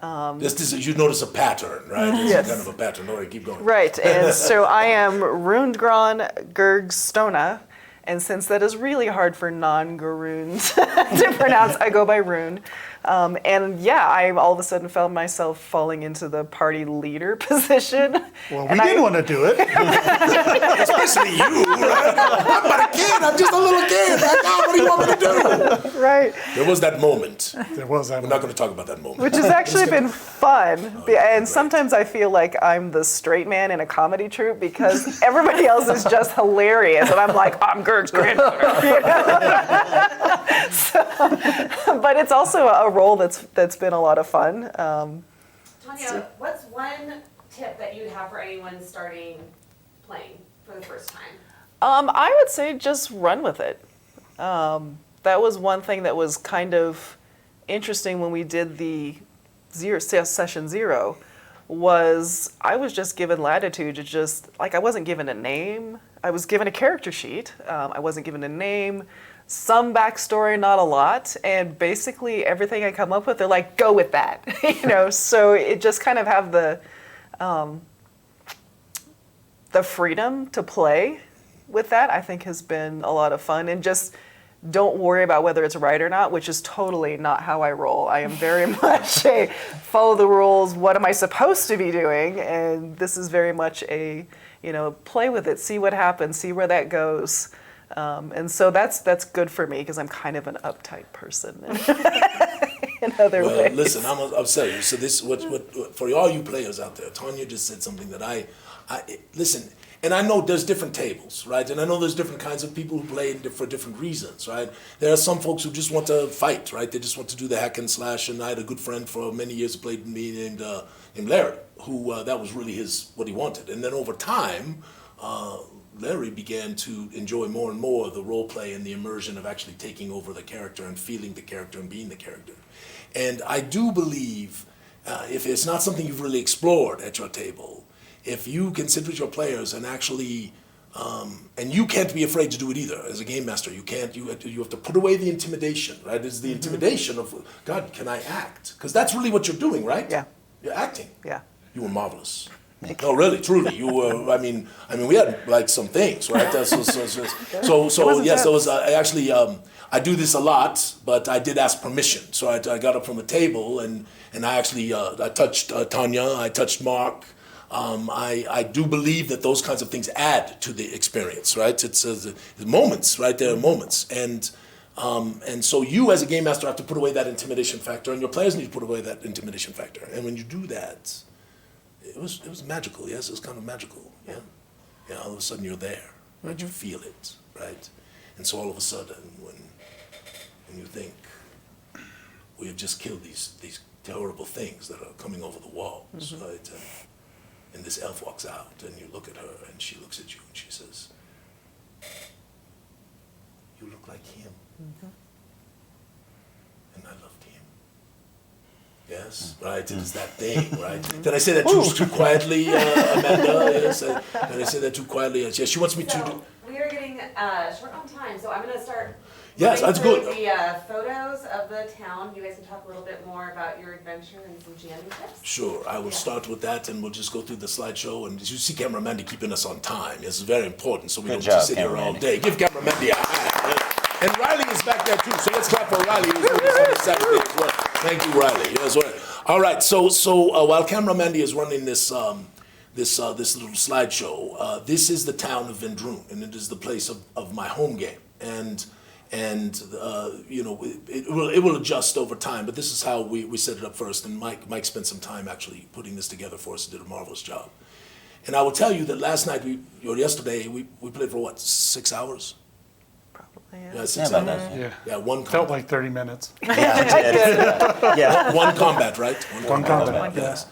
You notice a pattern, right? There's Yes. kind of a pattern. All right, keep going. Right, and so I am Rundgron Gurgstona, and since that is really hard for non-Goroons to pronounce, I go by Rune. And yeah, I all of a sudden found myself falling into the party leader position. Well, we didn't want to do it. Especially you, right? I'm not a kid. I'm just a little kid. Like, what do you want me to do? Right. There was that moment. There was that. We're not going to talk about that moment. Which has actually been fun. And sometimes I feel like I'm the straight man in a comedy troupe because everybody else is just hilarious. And I'm like, I'm Gurg's granddaughter. You know? But it's also a role that's been a lot of fun. Tonya, what's one tip that you'd have for anyone starting playing for the first time? I would say just run with it. That was one thing that was kind of interesting when we did the session 0 was I was just given latitude to just, like I wasn't given a name. I was given a character sheet. I wasn't given a name, some backstory, not a lot. And basically everything I come up with, they're like, go with that. You know, so it just kind of have the freedom to play with that, I think has been a lot of fun. And just don't worry about whether it's right or not, which is totally not how I roll. I am very much a follow the rules, what am I supposed to be doing? And this is very much a, you know, play with it, see what happens, see where that goes. And so that's good for me because I'm kind of an uptight person in other ways. Listen, I'll tell you. So this, what for all you players out there, Tonya just said something that I listen. And I know there's different tables, right? And I know there's different kinds of people who play for different reasons, right? There are some folks who just want to fight, right? They just want to do the hack and slash. And I had a good friend for many years who played with me named Larry, who that was really what he wanted. And then over time, Larry began to enjoy more and more the role play and the immersion of actually taking over the character and feeling the character and being the character. And I do believe, if it's not something you've really explored at your table, if you can sit with your players and actually, and you can't be afraid to do it either. As a game master, you can't. You have to put away the intimidation, right? It's the intimidation of, God, can I act? Because that's really what you're doing, right? Yeah. You're acting. Yeah. You were marvelous. No, really, truly, you were. I mean, we had like some things, right? So yes, there was. I actually, I do this a lot, but I did ask permission. So I got up from a table and I actually I touched Tonya, I touched Mark. I do believe that those kinds of things add to the experience, right? It's the moments, right? There are moments, and so you as a game master have to put away that intimidation factor, and your players need to put away that intimidation factor. And when you do that, it was magical. Yes, it was kind of magical. Yeah, yeah. All of a sudden you're there, right? You feel it, right? And so all of a sudden, when you think we have just killed these terrible things that are coming over the walls, right? And this elf walks out, and you look at her, and she looks at you, and she says, "You look like him." Mm-hmm. And I loved him. Yes, right? It is that thing, right? Did I say that too quietly, Amanda? Yes, did I say that too quietly? Yes, she wants me to do... We are getting short on time, so I'm going to start... Yes, that's good. The photos of the town. You guys can talk a little bit more about your adventure and some GMing tips. Sure, I will start with that, and we'll just go through the slideshow. And you see Cameraman keeping us on time. This is very important, so we don't just sit here all day. Give Cameraman a hand. And Riley is back there too, so let's clap for Riley who's doing this on Saturday as well. Thank you, Riley. Yes, well. All right, so while Camera Mandy is running this this little slideshow, this is the town of Vendrune, and it is the place of my home game. And you know, it will adjust over time, but this is how we set it up first. And Mike spent some time actually putting this together for us, did a marvelous job. And I will tell you that last night, yesterday, we played for what, 6 hours? Probably, Yeah, 6 hours. Yeah, one combat. Felt like 30 minutes. Yeah. One combat, right? One combat, yes.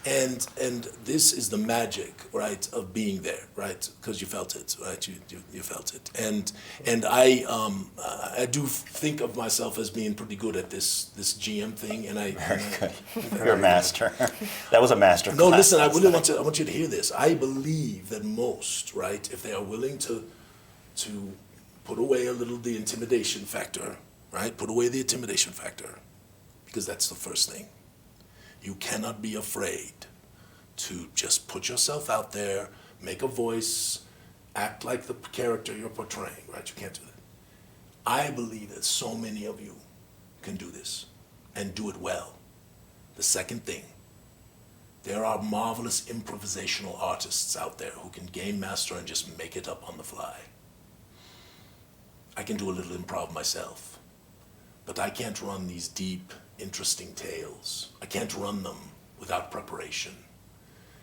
And this is the magic, right, of being there, right? Because you felt it, right? You felt it. And I do think of myself as being pretty good at this GM thing, and Very good. You're a master. That was a master class. No, listen, I really want you to hear this. I believe that most, right, if they are willing to put away a little the intimidation factor, right? Put away the intimidation factor, because that's the first thing. You cannot be afraid to just put yourself out there, make a voice, act like the character you're portraying, right? You can't do that. I believe that so many of you can do this and do it well. The second thing, there are marvelous improvisational artists out there who can game master and just make it up on the fly. I can do a little improv myself, but I can't run these deep, interesting tales. I can't run them without preparation.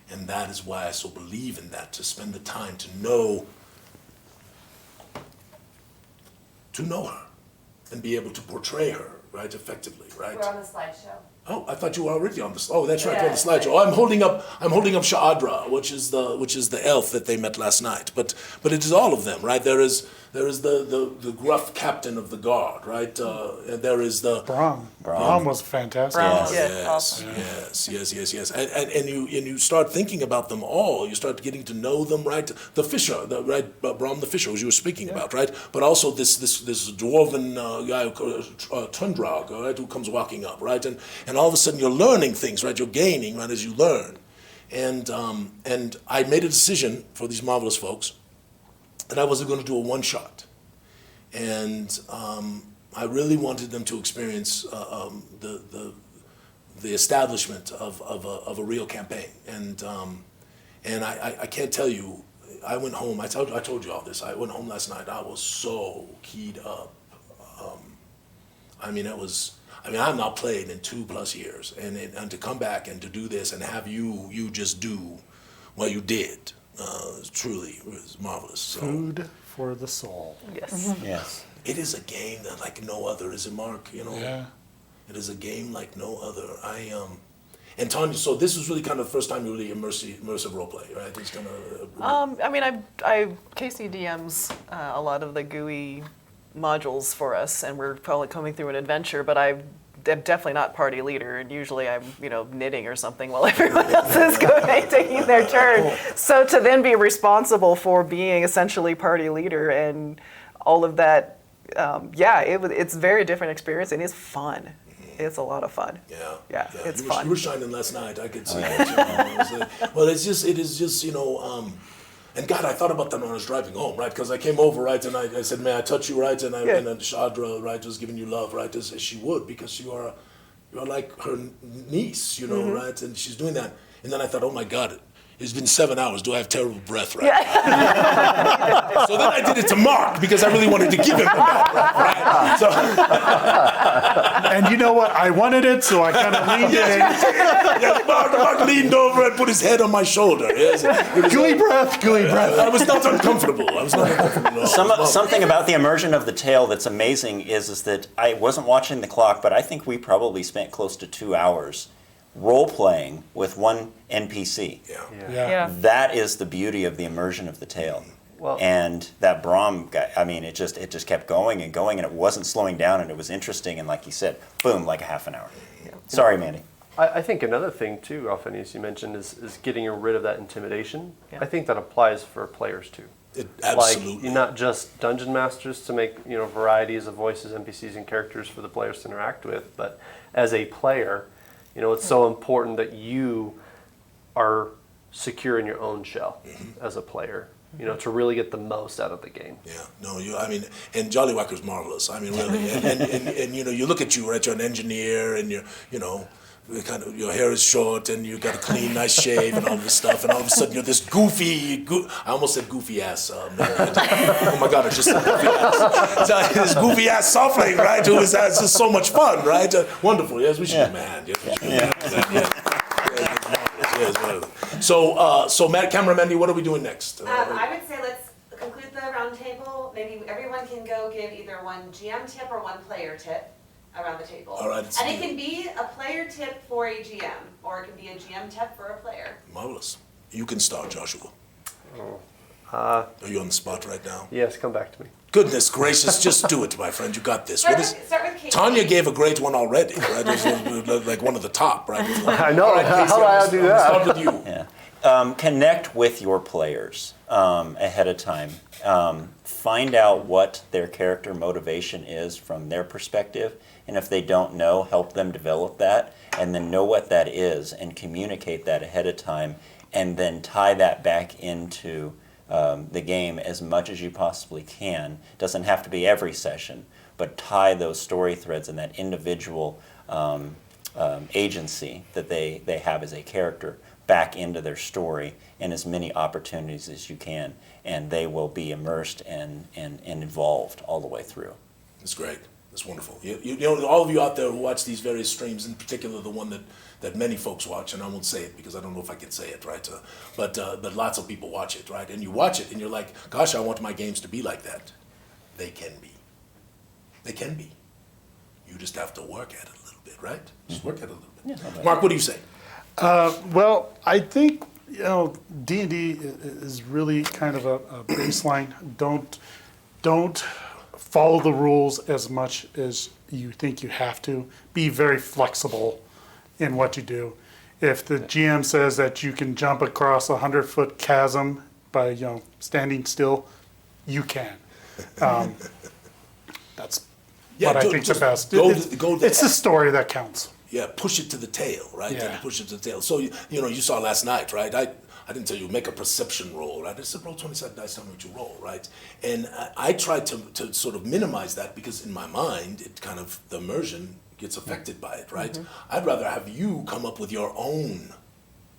And that is why I so believe in that, to spend the time to know her and be able to portray her, right, effectively, right? We're on the slideshow. Oh, I thought you were already on this. Oh, that's right, Yeah, you're on the slideshow. Oh, I'm holding up Sha'adra, which is the elf that they met last night. But it is all of them, right? There is the gruff captain of the guard, right? And there is the Brom was fantastic. Brom, Yes. yeah, awesome. yes. And you start thinking about them all. You start getting to know them, right? The fisher, Brom the fisher, as you were speaking about, right? But also this dwarven guy, Tundrag, right, who comes walking up, right? And all of a sudden you're learning things, right? You're gaining, right, as you learn. And I made a decision for these marvelous folks that I wasn't going to do a one-shot. And I really wanted them to experience the establishment of a real campaign. And I can't tell you, I went home, I told you all this, I went home last night, I was so keyed up. I've not played in 2+ years, and to come back and to do this and have you just do what you did, truly was marvelous. So, Food for the soul. Yes. Yes. it is a game that like no other, is it, Mark? You know, Yeah. it is a game like no other. And Tonya, so this was really kind of the first time you really immersive role play, right? It's kind of. I mean, Casey DMs a lot of the Gooey modules for us, and we're probably coming through an adventure, but I'm definitely not party leader, and usually I'm, knitting or something while everyone else is taking their turn. So to then be responsible for being essentially party leader and all of that, it's a very different experience, and it's fun. It's a lot of fun. Yeah, it's you fun. You were shining last night. I could see that. It is just, and God, I thought about that when I was driving home, right? Because I came over, right, and I said, "May I touch you, right?" And and Shadra, right, was giving you love, right, as she would, because you're like her niece, right? And she's doing that. And then I thought, oh my God, it's been 7 hours. Do I have terrible breath right now? So then I did it to Mark because I really wanted to give him the bad breath, right? So, And you know what? I wanted it, so I kind of leaned in. yes, Mark leaned over and put his head on my shoulder. Yes, Gooey breath, gooey breath. I was not uncomfortable. At all. Something about the immersion of the tale that's amazing is that I wasn't watching the clock, but I think we probably spent close to 2 hours role-playing with one NPC. Yeah. That is the beauty of the immersion of the tale. Well- And that Brahm guy, I mean, it just kept going, and it wasn't slowing down, and it was interesting, and like you said, boom, like a half an hour. Sorry, Mandy. I think another thing too, Alphinius, you mentioned is getting rid of that intimidation. Yeah. I think that applies for players too. Absolutely. Like, you're not just dungeon masters to make varieties of voices, NPCs, and characters for the players to interact with, but as a player, it's so important that you are secure in your own shell as a player, to really get the most out of the game. Yeah, no, and Jolly Whacker's marvelous. I mean, really, and you look at you, right? You're an engineer, and your hair is short, and you got a clean, nice shave, and all this stuff, and all of a sudden you're this goofy. I almost said goofy ass. Man. Oh my God, I just said goofy ass. This goofy ass softling, right? Who is just so much fun, right? Wonderful. Yes, we should give him a hand. Yes, we should give him a hand. So, Matt, Camera Mandy, what are we doing next? I would say let's conclude the roundtable. Maybe everyone can go give either one GM tip or one player tip around the table. All right. And it can be a player tip for a GM, or it can be a GM tip for a player. Marvelous. You can start, Joshua. Are you on the spot right now? Yes, come back to me. Goodness gracious, just do it, my friend. You got this. Start with Casey. Tonya gave a great one already, right? It was like one of the top, right? I know. Right, Casey, how do I do that? Start with you. Yeah. Connect with your players ahead of time. Find out what their character motivation is from their perspective, and if they don't know, help them develop that, and then know what that is and communicate that ahead of time, and then tie that back into the game as much as you possibly can. Doesn't have to be every session, but tie those story threads and that individual agency that they have as a character back into their story in as many opportunities as you can, and they will be immersed and involved all the way through. That's great. That's wonderful. All of you out there who watch these various streams, in particular the one that many folks watch, and I won't say it because I don't know if I can say it, right? But lots of people watch it, right? And you watch it and you're like, gosh, I want my games to be like that. They can be. They can be. You just have to work at it a little bit, right? Just work at it a little bit. Yeah, Mark, what do you say? Well, I think D&D is really kind of a baseline. Don't follow the rules as much as you think you have to. Be very flexible in what you do. If the GM says that you can jump across a 100-foot chasm by standing still, you can. That's what I think the best. It's the story that counts. Yeah, push it to the tail, right? Yeah. Push it to the tail. So, you saw last night, right? I didn't tell you make a perception roll, right? I said roll 27 dice, tell me what you roll, right? And I tried to sort of minimize that because in my mind, it kind of, the immersion gets affected by it, right? Mm-hmm. I'd rather have you come up with your own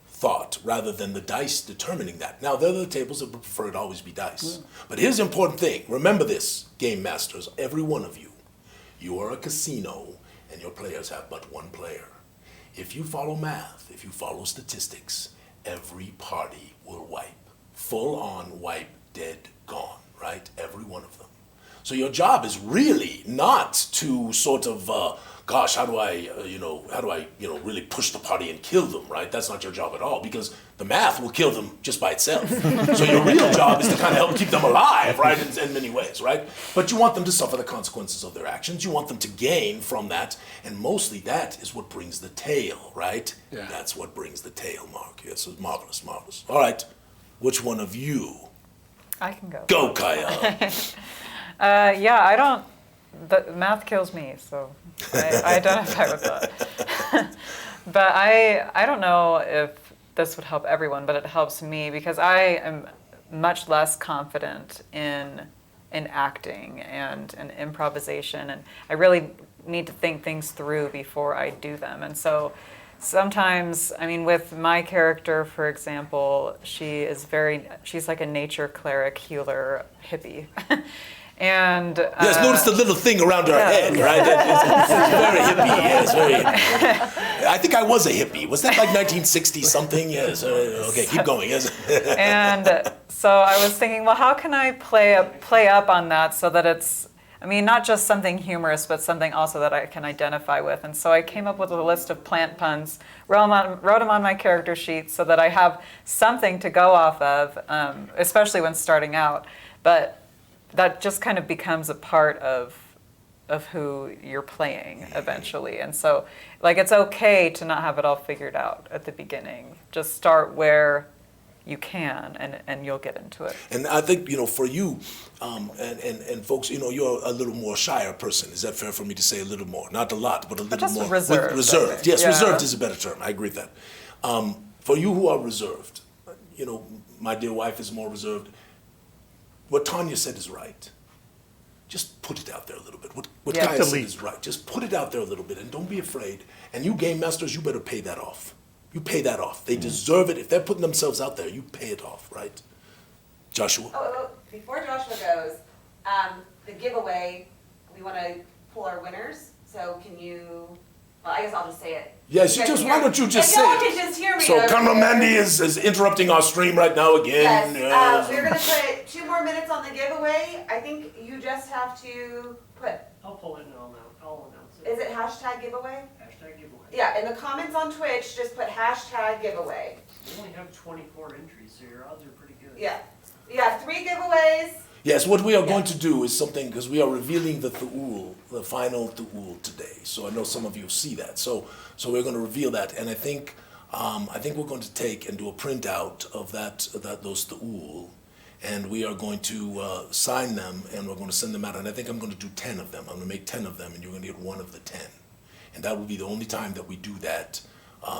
thought rather than the dice determining that. Now, there are the tables that would prefer it always be dice. Yeah. But here's the important thing. Remember this, game masters, every one of you. You are a casino, and your players have but one player. If you follow math, if you follow statistics, every party will wipe. Full on wipe, dead, gone, right? Every one of them. So your job is really not to sort of, gosh, how do I really push the party and kill them, right? That's not your job at all, because the math will kill them just by itself. So your real job is to kind of help keep them alive, right, in many ways, right? But you want them to suffer the consequences of their actions. You want them to gain from that, and mostly that is what brings the tale, right? Yeah. That's what brings the tale, Mark. Yes, it's marvelous, marvelous. All right, which one of you? I can go. Go, Kiah. The math kills me, so I identify with that. But I don't know if this would help everyone, but it helps me because I am much less confident in acting and in improvisation, and I really need to think things through before I do them. And so sometimes, with my character, for example, she's like a nature cleric, healer, hippie. And yes, notice the little thing around her head, right? It's very hippie. Yes, very. I think I was a hippie. Was that like 1960 something? Yes. Okay, keep going. Yes. And so I was thinking, well, how can I play up on that so that it's, not just something humorous, but something also that I can identify with. And so I came up with a list of plant puns, wrote them on my character sheet so that I have something to go off of, especially when starting out. But that just kind of becomes a part of who you're playing eventually. And so, it's okay to not have it all figured out at the beginning. Just start where you can, and you'll get into it. And I think, for you, and folks, you're a little more shyer person. Is that fair for me to say a little more? Not a lot, but a little just more. Reserved. Reserved. Yes, yeah. Reserved is a better term. I agree with that. For you who are reserved, my dear wife is more reserved. What Tonya said is right. Just put it out there a little bit. What Yeah. Kiah said is right. Just put it out there a little bit and don't be afraid. And you game masters, you better pay that off. You pay that off. They deserve it. If they're putting themselves out there, you pay it off, right? Joshua? Oh, before Joshua goes, the giveaway, we want to pull our winners. So can you? Well, I guess I'll just say it. Yes, You guys can why hear- don't you just if say y'all it? can just hear me. So over Camera here. Mandy is interrupting our stream right now again. Yes, we're gonna put 2 more minutes on the giveaway. I think you just have to put, I'll pull it and I'll announce it. is it hashtag giveaway? Hashtag giveaway. Yeah, in the comments on Twitch, just put hashtag giveaway. We only have 24 entries, so your odds are pretty good. Yeah, you have 3 giveaways. Yes, what we are going to do is something, because we are revealing the Thu'ul, the final Thu'ul today. So I know some of you see that. So we're going to reveal that, and I think we're going to take and do a printout of those Thu'ul, and we are going to sign them, and we're going to send them out. And I think I'm going to do 10 of them. I'm going to make 10 of them, and you're going to get one of the 10. And that will be the only time that we do that.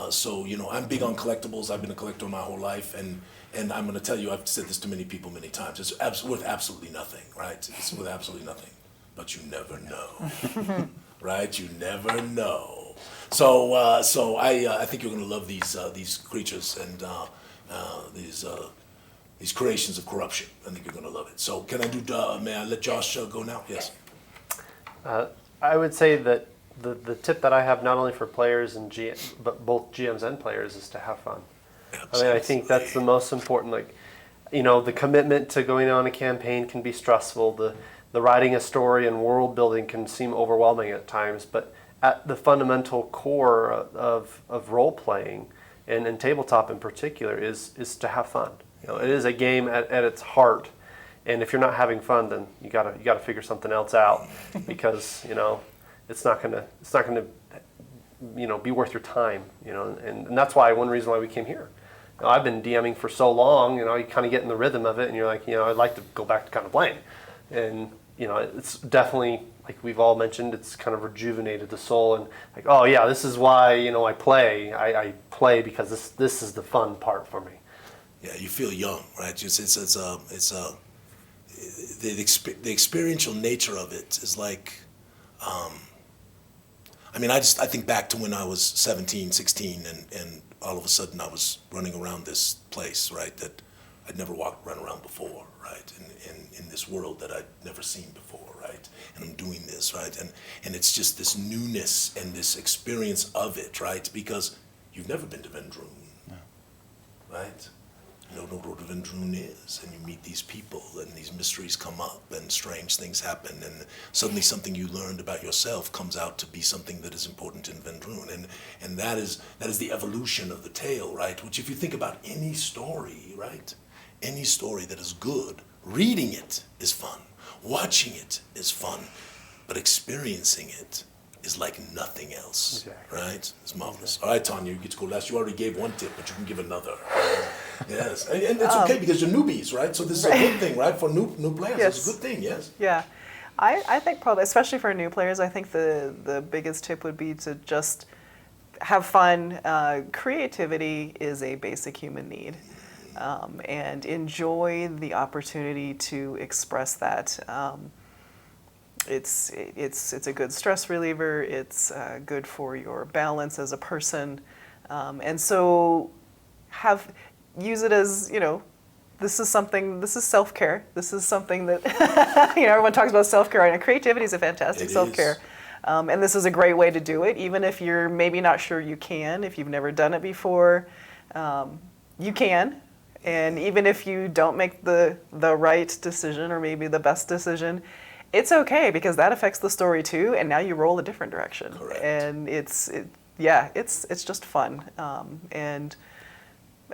So I'm big on collectibles. I've been a collector my whole life, and I'm going to tell you, I've said this to many people many times. It's worth absolutely nothing, right? It's worth absolutely nothing, but you never know, right? You never know. So I think you're going to love these creatures and these creations of corruption. I think you're going to love it. So can I do? May I let Josh go now? Yes. I would say that the tip that I have not only for players and but both GMs and players is to have fun. I mean, I think that's the most important. Like, the commitment to going on a campaign can be stressful. The writing a story and world building can seem overwhelming at times. But at the fundamental core of role playing and tabletop in particular is to have fun. It is a game at its heart. And if you're not having fun, then you gotta figure something else out, because it's not gonna be worth your time. And that's why one reason why we came here. I've been DMing for so long, you kind of get in the rhythm of it, and you're like, I'd like to go back to kind of playing. And, it's definitely, like we've all mentioned, it's kind of rejuvenated the soul, and like, oh yeah, this is why, I play. I play because this is the fun part for me. Yeah, you feel young, right? The experiential nature of it is like, I think back to when I was 17, 16, and all of a sudden I was running around this place, right, that I'd never run around before, right, in this world that I'd never seen before, right, and I'm doing this, right, and it's just this newness and this experience of it, right, because you've never been to Vendrune, right? You don't know what Vendrune is, and you meet these people, and these mysteries come up, and strange things happen, and suddenly something you learned about yourself comes out to be something that is important in Vendrune, and that is the evolution of the tale, right? Which, if you think about any story, right, any story that is good, reading it is fun, watching it is fun, but experiencing it is like nothing else, exactly. Right? It's marvelous. All right, Tonya, you get to go last. You already gave one tip, but you can give another. Yes, and it's okay because you're newbies, right? So this is a good thing, right? For new players, Yes. It's a good thing, yes? Yeah. I think probably, especially for new players, I think the biggest tip would be to just have fun. Creativity is a basic human need. And enjoy the opportunity to express that. It's a good stress reliever. It's good for your balance as a person, and so use it as this is self-care. This is something that everyone talks about self-care, and creativity is a fantastic self-care, and this is a great way to do it. Even if you're maybe not sure you can, if you've never done it before, you can. And even if you don't make the right decision or maybe the best decision, it's okay, because that affects the story too, and now you roll a different direction. Correct. And it's just fun. And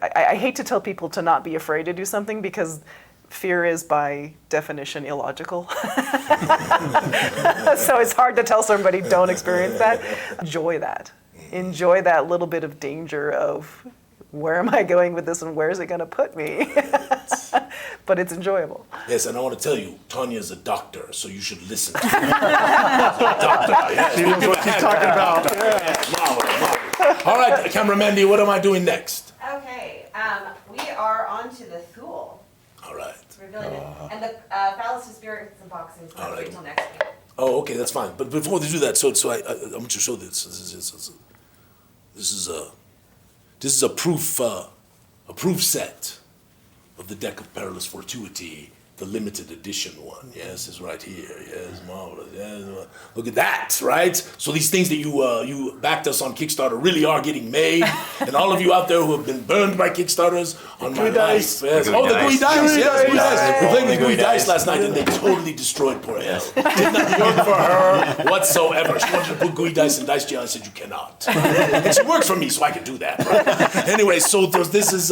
I hate to tell people to not be afraid to do something, because fear is by definition illogical. So it's hard to tell somebody don't experience that. Enjoy that. Enjoy that little bit of danger of, where am I going with this and where is it going to put me? But it's enjoyable. Yes, and I want to tell you, Tonya is a doctor, so you should listen to her. Doctor, yes. She knows what she's talking about. Marvelous. All right, Camera Mandy, what am I doing next? Okay, we are on All right. It's revealing it. And the Phallus to Spirits unboxing is going to wait until next week. Oh, okay, that's fine. But before they do that, I want to show this. This is a proof set of the deck of Perilous Fortuity, the limited edition one. Yes, it's right here. Yes, marvelous. Yes, look at that, right? So these things that you backed us on Kickstarter really are getting made, and all of you out there who have been burned by Kickstarters on my life. Yes. The Gooey The Gooey Dice. Dice. Yes, Gooey Dice. We played with The Gooey Gooey Dice Dice. last night, and they totally destroyed poor Elle. Did not work for her whatsoever. She wanted to put Gooey Dice in Dice Jail. I said, you cannot. And she works for me, so I can do that. Right? Anyway, so this is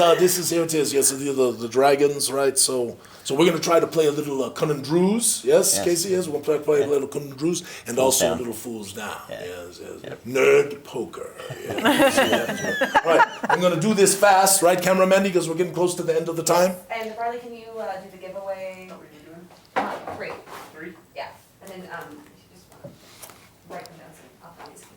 here it is. Yes, the dragons, right? So we're going to try to play a little Conundrews, yes, Casey? Yes, we're going to play a little Conundrews, and also a little Fools Down. Yeah. Yes. Nerd Poker. Yes. All right, I'm going to do this fast, right, Camera Mandy, because we're getting close to the end of the time. And Barley, can you do the giveaway? What are you doing? 3. 3? Yeah. And then you just want to write them down so Alphinius can.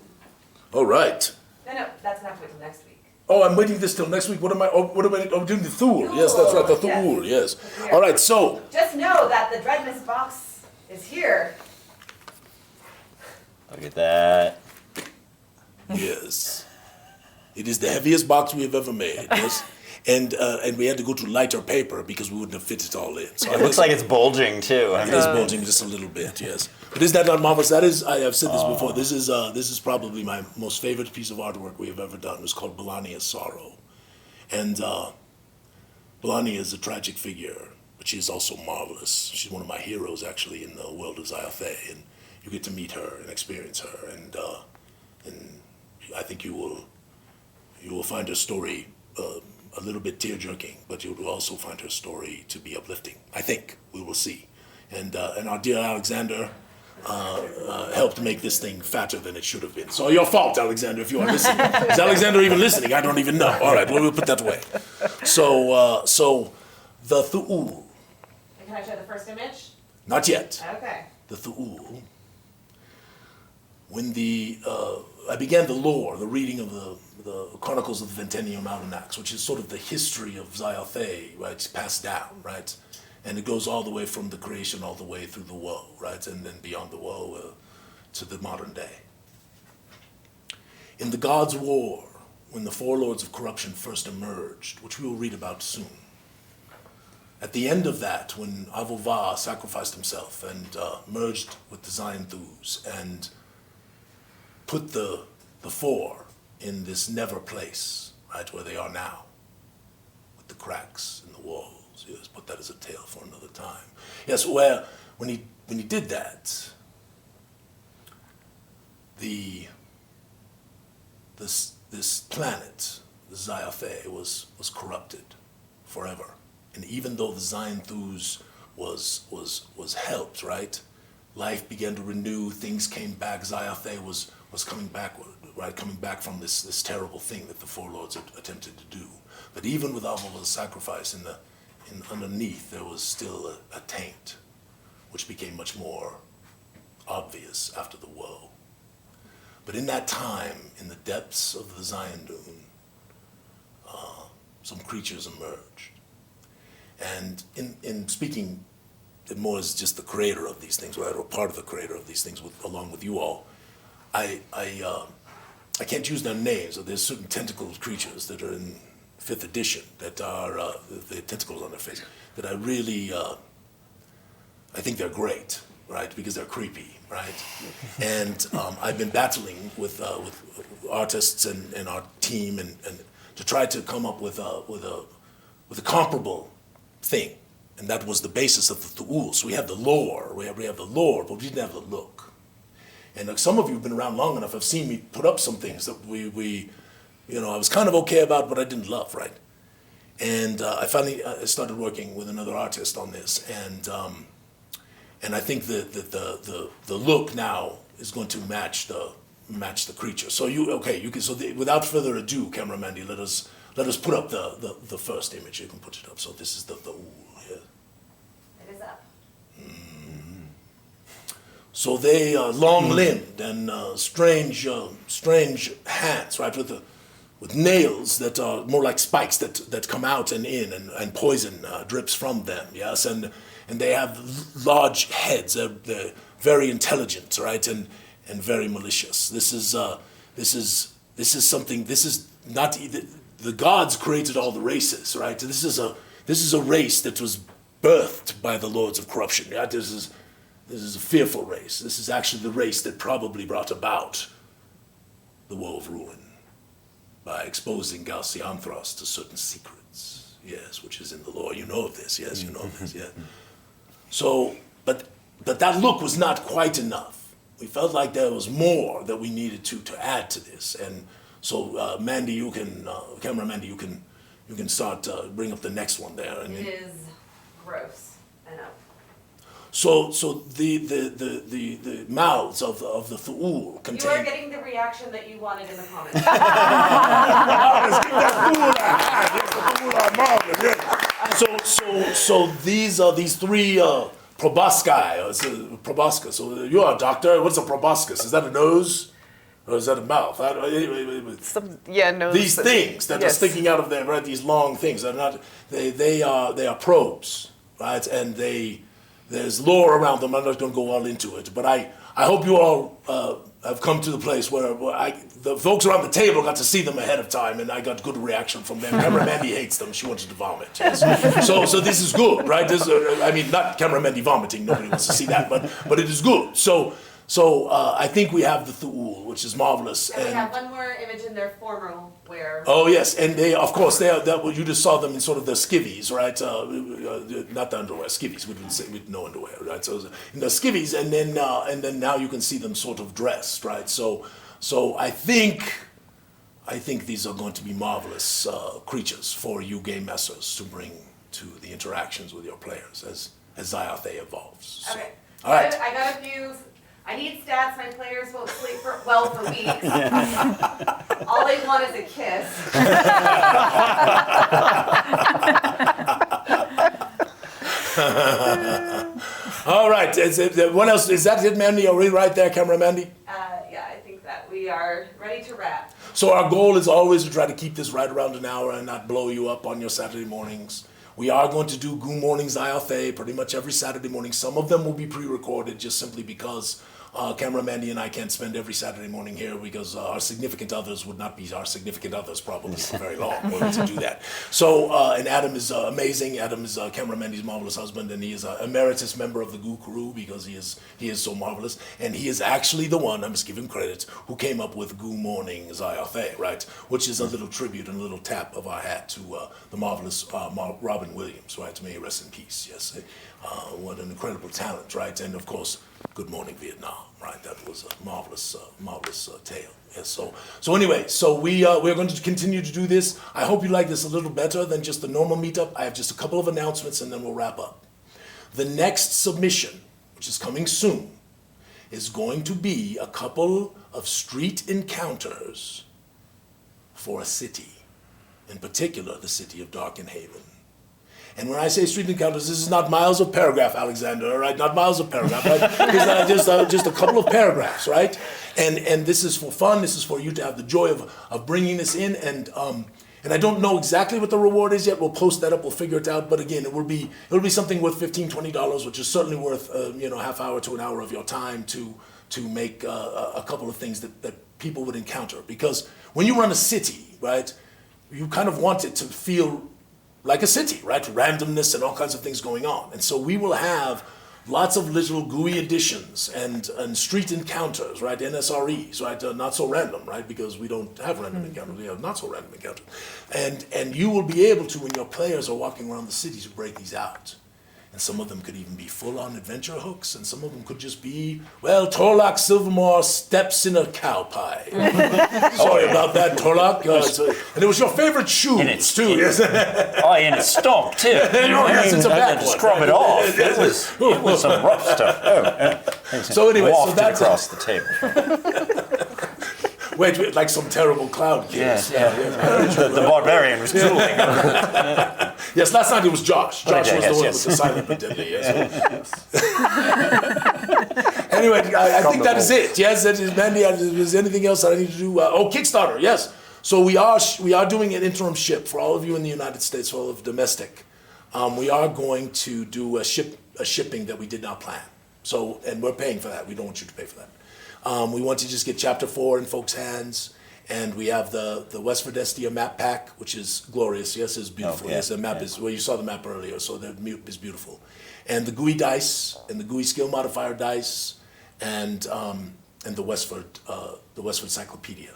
All right. No, that's not wait till next week. Oh, I'm waiting this till next week. What am I doing the Thu'ul. Yes, that's right, the Thu'ul, yes. All right, so. Just know that the Dreadness box is here. Look at that. Yes. It is the heaviest box we have ever made, yes. And we had to go to lighter paper because we wouldn't have fit it all in. So It looks like it's bulging too. I it mean, is bulging just a little bit, yes. But is that not marvelous? That is, I have said this before, this is probably my most favorite piece of artwork we have ever done. It's called Belania's Sorrow. And Belania is a tragic figure, but she is also marvelous. She's one of my heroes, actually, in the world of Zyathé, and you get to meet her and experience her, and I think you will find her story a little bit tear-jerking, but you will also find her story to be uplifting. I think. We will see. And our dear Alexander helped make this thing fatter than it should have been. So your fault, Alexander, if you are listening. Is Alexander even listening? I don't even know. All right, well, we'll put that away. So the Thu'ul. Can I show the first image? Not yet. Okay. The Thu'ul. When I began the lore, the reading of the Chronicles of the Ventenium Almanacs, which is sort of the history of Zyathé, right? It's passed down, right? And it goes all the way from the creation all the way through the woe, right? And then beyond the woe to the modern day. In the Gods' War, when the four lords of corruption first emerged, which we will read about soon, at the end of that, when Avo-Va sacrificed himself and merged with the Zyathés and put the four in this never place, right, where they are now, with the cracks in the walls. Yes, put that as a tale for another time. Yes, where when he did that, this planet, the Zyathé, was corrupted forever. And even though the Zyathés was helped, right? Life began to renew, things came back, Zyathé was coming backward, right? Coming back from this terrible thing that the four lords had attempted to do. But even with Avo-Va's sacrifice underneath, there was still a taint, which became much more obvious after the woe. But in that time, in the depths of the Zayandun, some creatures emerged. And in speaking more as just the creator of these things, right, or part of the creator of these things, along with you all, I can't use their names. There's certain tentacled creatures that are in 5th edition that are the tentacles on their face that I really I think they're great, right? Because they're creepy, right? And I've been battling with artists and our team and to try to come up with a comparable thing, and that was the basis of the Thu'ul. So we have the lore, we have the lore, but we didn't have the look. And some of you have been around long enough have seen me put up some things that we I was kind of okay about, but I didn't love, right? And I finally started working with another artist on this, and I think that the look now is going to match the creature. So you can. Without further ado, Camera Mandy, let us put up the first image. You can put it up. So this is the Thu'ul here. It is up. So they long-limbed and strange hands, right? with nails that are more like spikes that come out and in, and poison drips from them. Yes, and they have large heads. They're very intelligent, right, and very malicious. This is something. This is not the gods created all the races, right? This is a race that was birthed by the lords of corruption. Yeah? This is a fearful race. This is actually the race that probably brought about the Woe of Ruin by exposing Galcianthros to certain secrets. Yes, which is in the lore. You know of this. Yes, you know of this. Yeah. So, but that look was not quite enough. We felt like there was more that we needed to add to this. And so, Mandy, you can, camera Mandy, you can start bring up the next one there. It is gross. I know. So the mouths of the Thu'ul contain. You are getting the reaction that you wanted in the comments. Let's give that Thu'ul a So these are these three proboscis. Proboscis. So you are a doctor. What's a proboscis? Is that a nose? Or is that a mouth? Nose. These things that are sticking out of there, right? These long things are not. They are probes, right? And there's lore around them. I'm not going to go all into it, but I hope you all have come to the place where the folks around the table got to see them ahead of time, and I got good reaction from them. Camera Mandy hates them; she wanted to vomit. Yes. So this is good, right? This, not Camera Mandy vomiting. Nobody wants to see that, but it is good. So I think we have the Thu'ul, which is marvelous. And we have one more image in their formal wear. Oh yes, and they are you just saw them in sort of the skivvies, right? Not the underwear, skivvies. We didn't say with no underwear, right? So in the skivvies, and then now you can see them sort of dressed, right? So I think these are going to be marvelous creatures for you game masters to bring to the interactions with your players as Zyathé evolves. So. Okay. All right. I got a few. I need stats. My players won't sleep well for weeks. All they want is a kiss. All right. What else? Is that it, Mandy? Are we right there, camera Mandy? Yeah, I think that we are ready to wrap. So our goal is always to try to keep this right around an hour and not blow you up on your Saturday mornings. We are going to do Goo Morning Zyathé pretty much every Saturday morning. Some of them will be pre-recorded just simply because Camera Mandy and I can't spend every Saturday morning here because our significant others would not be our significant others probably for very long to do that. So, and Adam is amazing. Adam is Camera Mandy's marvelous husband, and he is an emeritus member of the Goo crew because he is so marvelous. And he is actually the one, I must give him credit, who came up with Goo Morning Zyathé, right? Which is a little tribute and a little tap of our hat to the marvelous Robin Williams, right? May he rest in peace, yes. What an incredible talent, right? And of course, Good Morning Vietnam, right? That was a marvelous tale. Yes. So anyway, we're going to continue to do this. I hope you like this a little better than just the normal meetup. I have just a couple of announcements and then we'll wrap up. The next submission, which is coming soon, is going to be a couple of street encounters for a city, in particular the city of Darkenhaven. And when I say street encounters, this is not miles of paragraph, Alexander, all right? Not miles of paragraph, right? It's just a couple of paragraphs, right? And this is for fun. This is for you to have the joy of bringing this in. And I don't know exactly what the reward is yet. We'll post that up. We'll figure it out. But again, it'll be something worth $15, $20, which is certainly worth half hour to an hour of your time to make a couple of things that people would encounter. Because when you run a city, right, you kind of want it to feel like a city, right? Randomness and all kinds of things going on. And so we will have lots of little gooey additions and street encounters, right? NSREs, right? Not so random, right? Because we don't have random encounters, we have not so random encounters. And you will be able to, when your players are walking around the city, to break these out. And some of them could even be full-on adventure hooks, and some of them could just be, well, Torlak Silvermore steps in a cow pie. Sorry about that, Torlak. And it was your favorite shoes, and too. And it stunk, too. Yes, it's a bad one. To scrub it off. It was some rough stuff. So anyway, so that's across the table. Wait, like some terrible cloud kids. Yeah. The barbarian was drooling. Yes, last night it was Josh. Josh was the one with the silent but deadly. Yes. Anyway, I think that is it. Yes, that is Mandy. Is there anything else that I need to do? Kickstarter, yes. So we are doing an interim ship for all of you in the United States, for all of domestic. We are going to do a shipping that we did not plan. So, and we're paying for that. We don't want you to pay for that. We want to just get Chapter 4 in folks' hands. And we have the Westford Estia map pack, which is glorious. Yes, it's beautiful. Oh, yeah, Yes, the map is, well, you saw the map earlier, so the map is beautiful. And the Gooey dice, and the Gooey skill modifier dice, and the Westford Cyclopedia.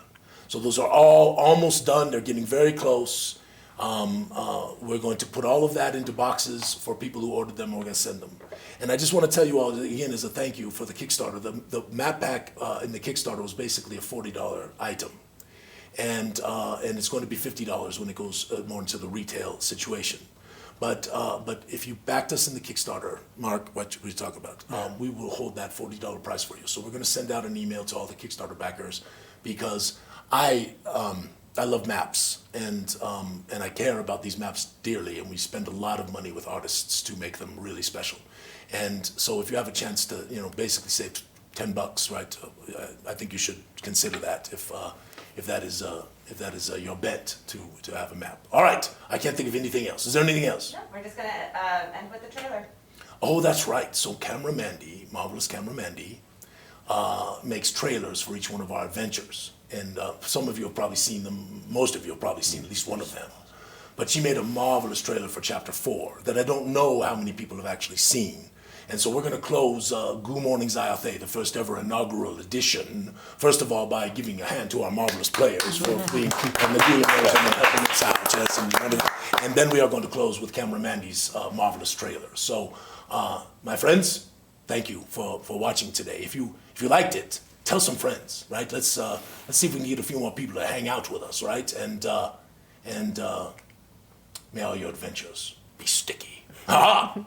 So those are all almost done. They're getting very close. We're going to put all of that into boxes for people who ordered them. We're going to send them. And I just want to tell you all, again, as a thank you for the Kickstarter, the map pack in the Kickstarter was basically a $40 item. And it's going to be $50 when it goes more into the retail situation. But if you backed us in the Kickstarter, Mark, what we talk about, we will hold that $40 price for you. So we're going to send out an email to all the Kickstarter backers because I love maps and I care about these maps dearly, and we spend a lot of money with artists to make them really special. And so if you have a chance to, basically save $10, right? I think you should consider that if that is your bet to have a map. All right, I can't think of anything else. Is there anything else? No, we're just gonna end with the trailer. Oh, that's right. So Camera Mandy, Marvelous Camera Mandy, makes trailers for each one of our adventures. And some of you have probably seen them, most of you have probably seen at least one of them. But she made a marvelous trailer for Chapter 4 that I don't know how many people have actually seen. And so we're going to close Goo Morning Zyathé, the first ever inaugural edition, first of all by giving a hand to our marvelous players for being on the dealing and helping us out. Yes, and then we are going to close with Camera Mandy's marvelous trailer. So, my friends, thank you for watching today. If you liked it, tell some friends, right? Let's see if we can get a few more people to hang out with us, right? And may all your adventures be sticky. Ha ha!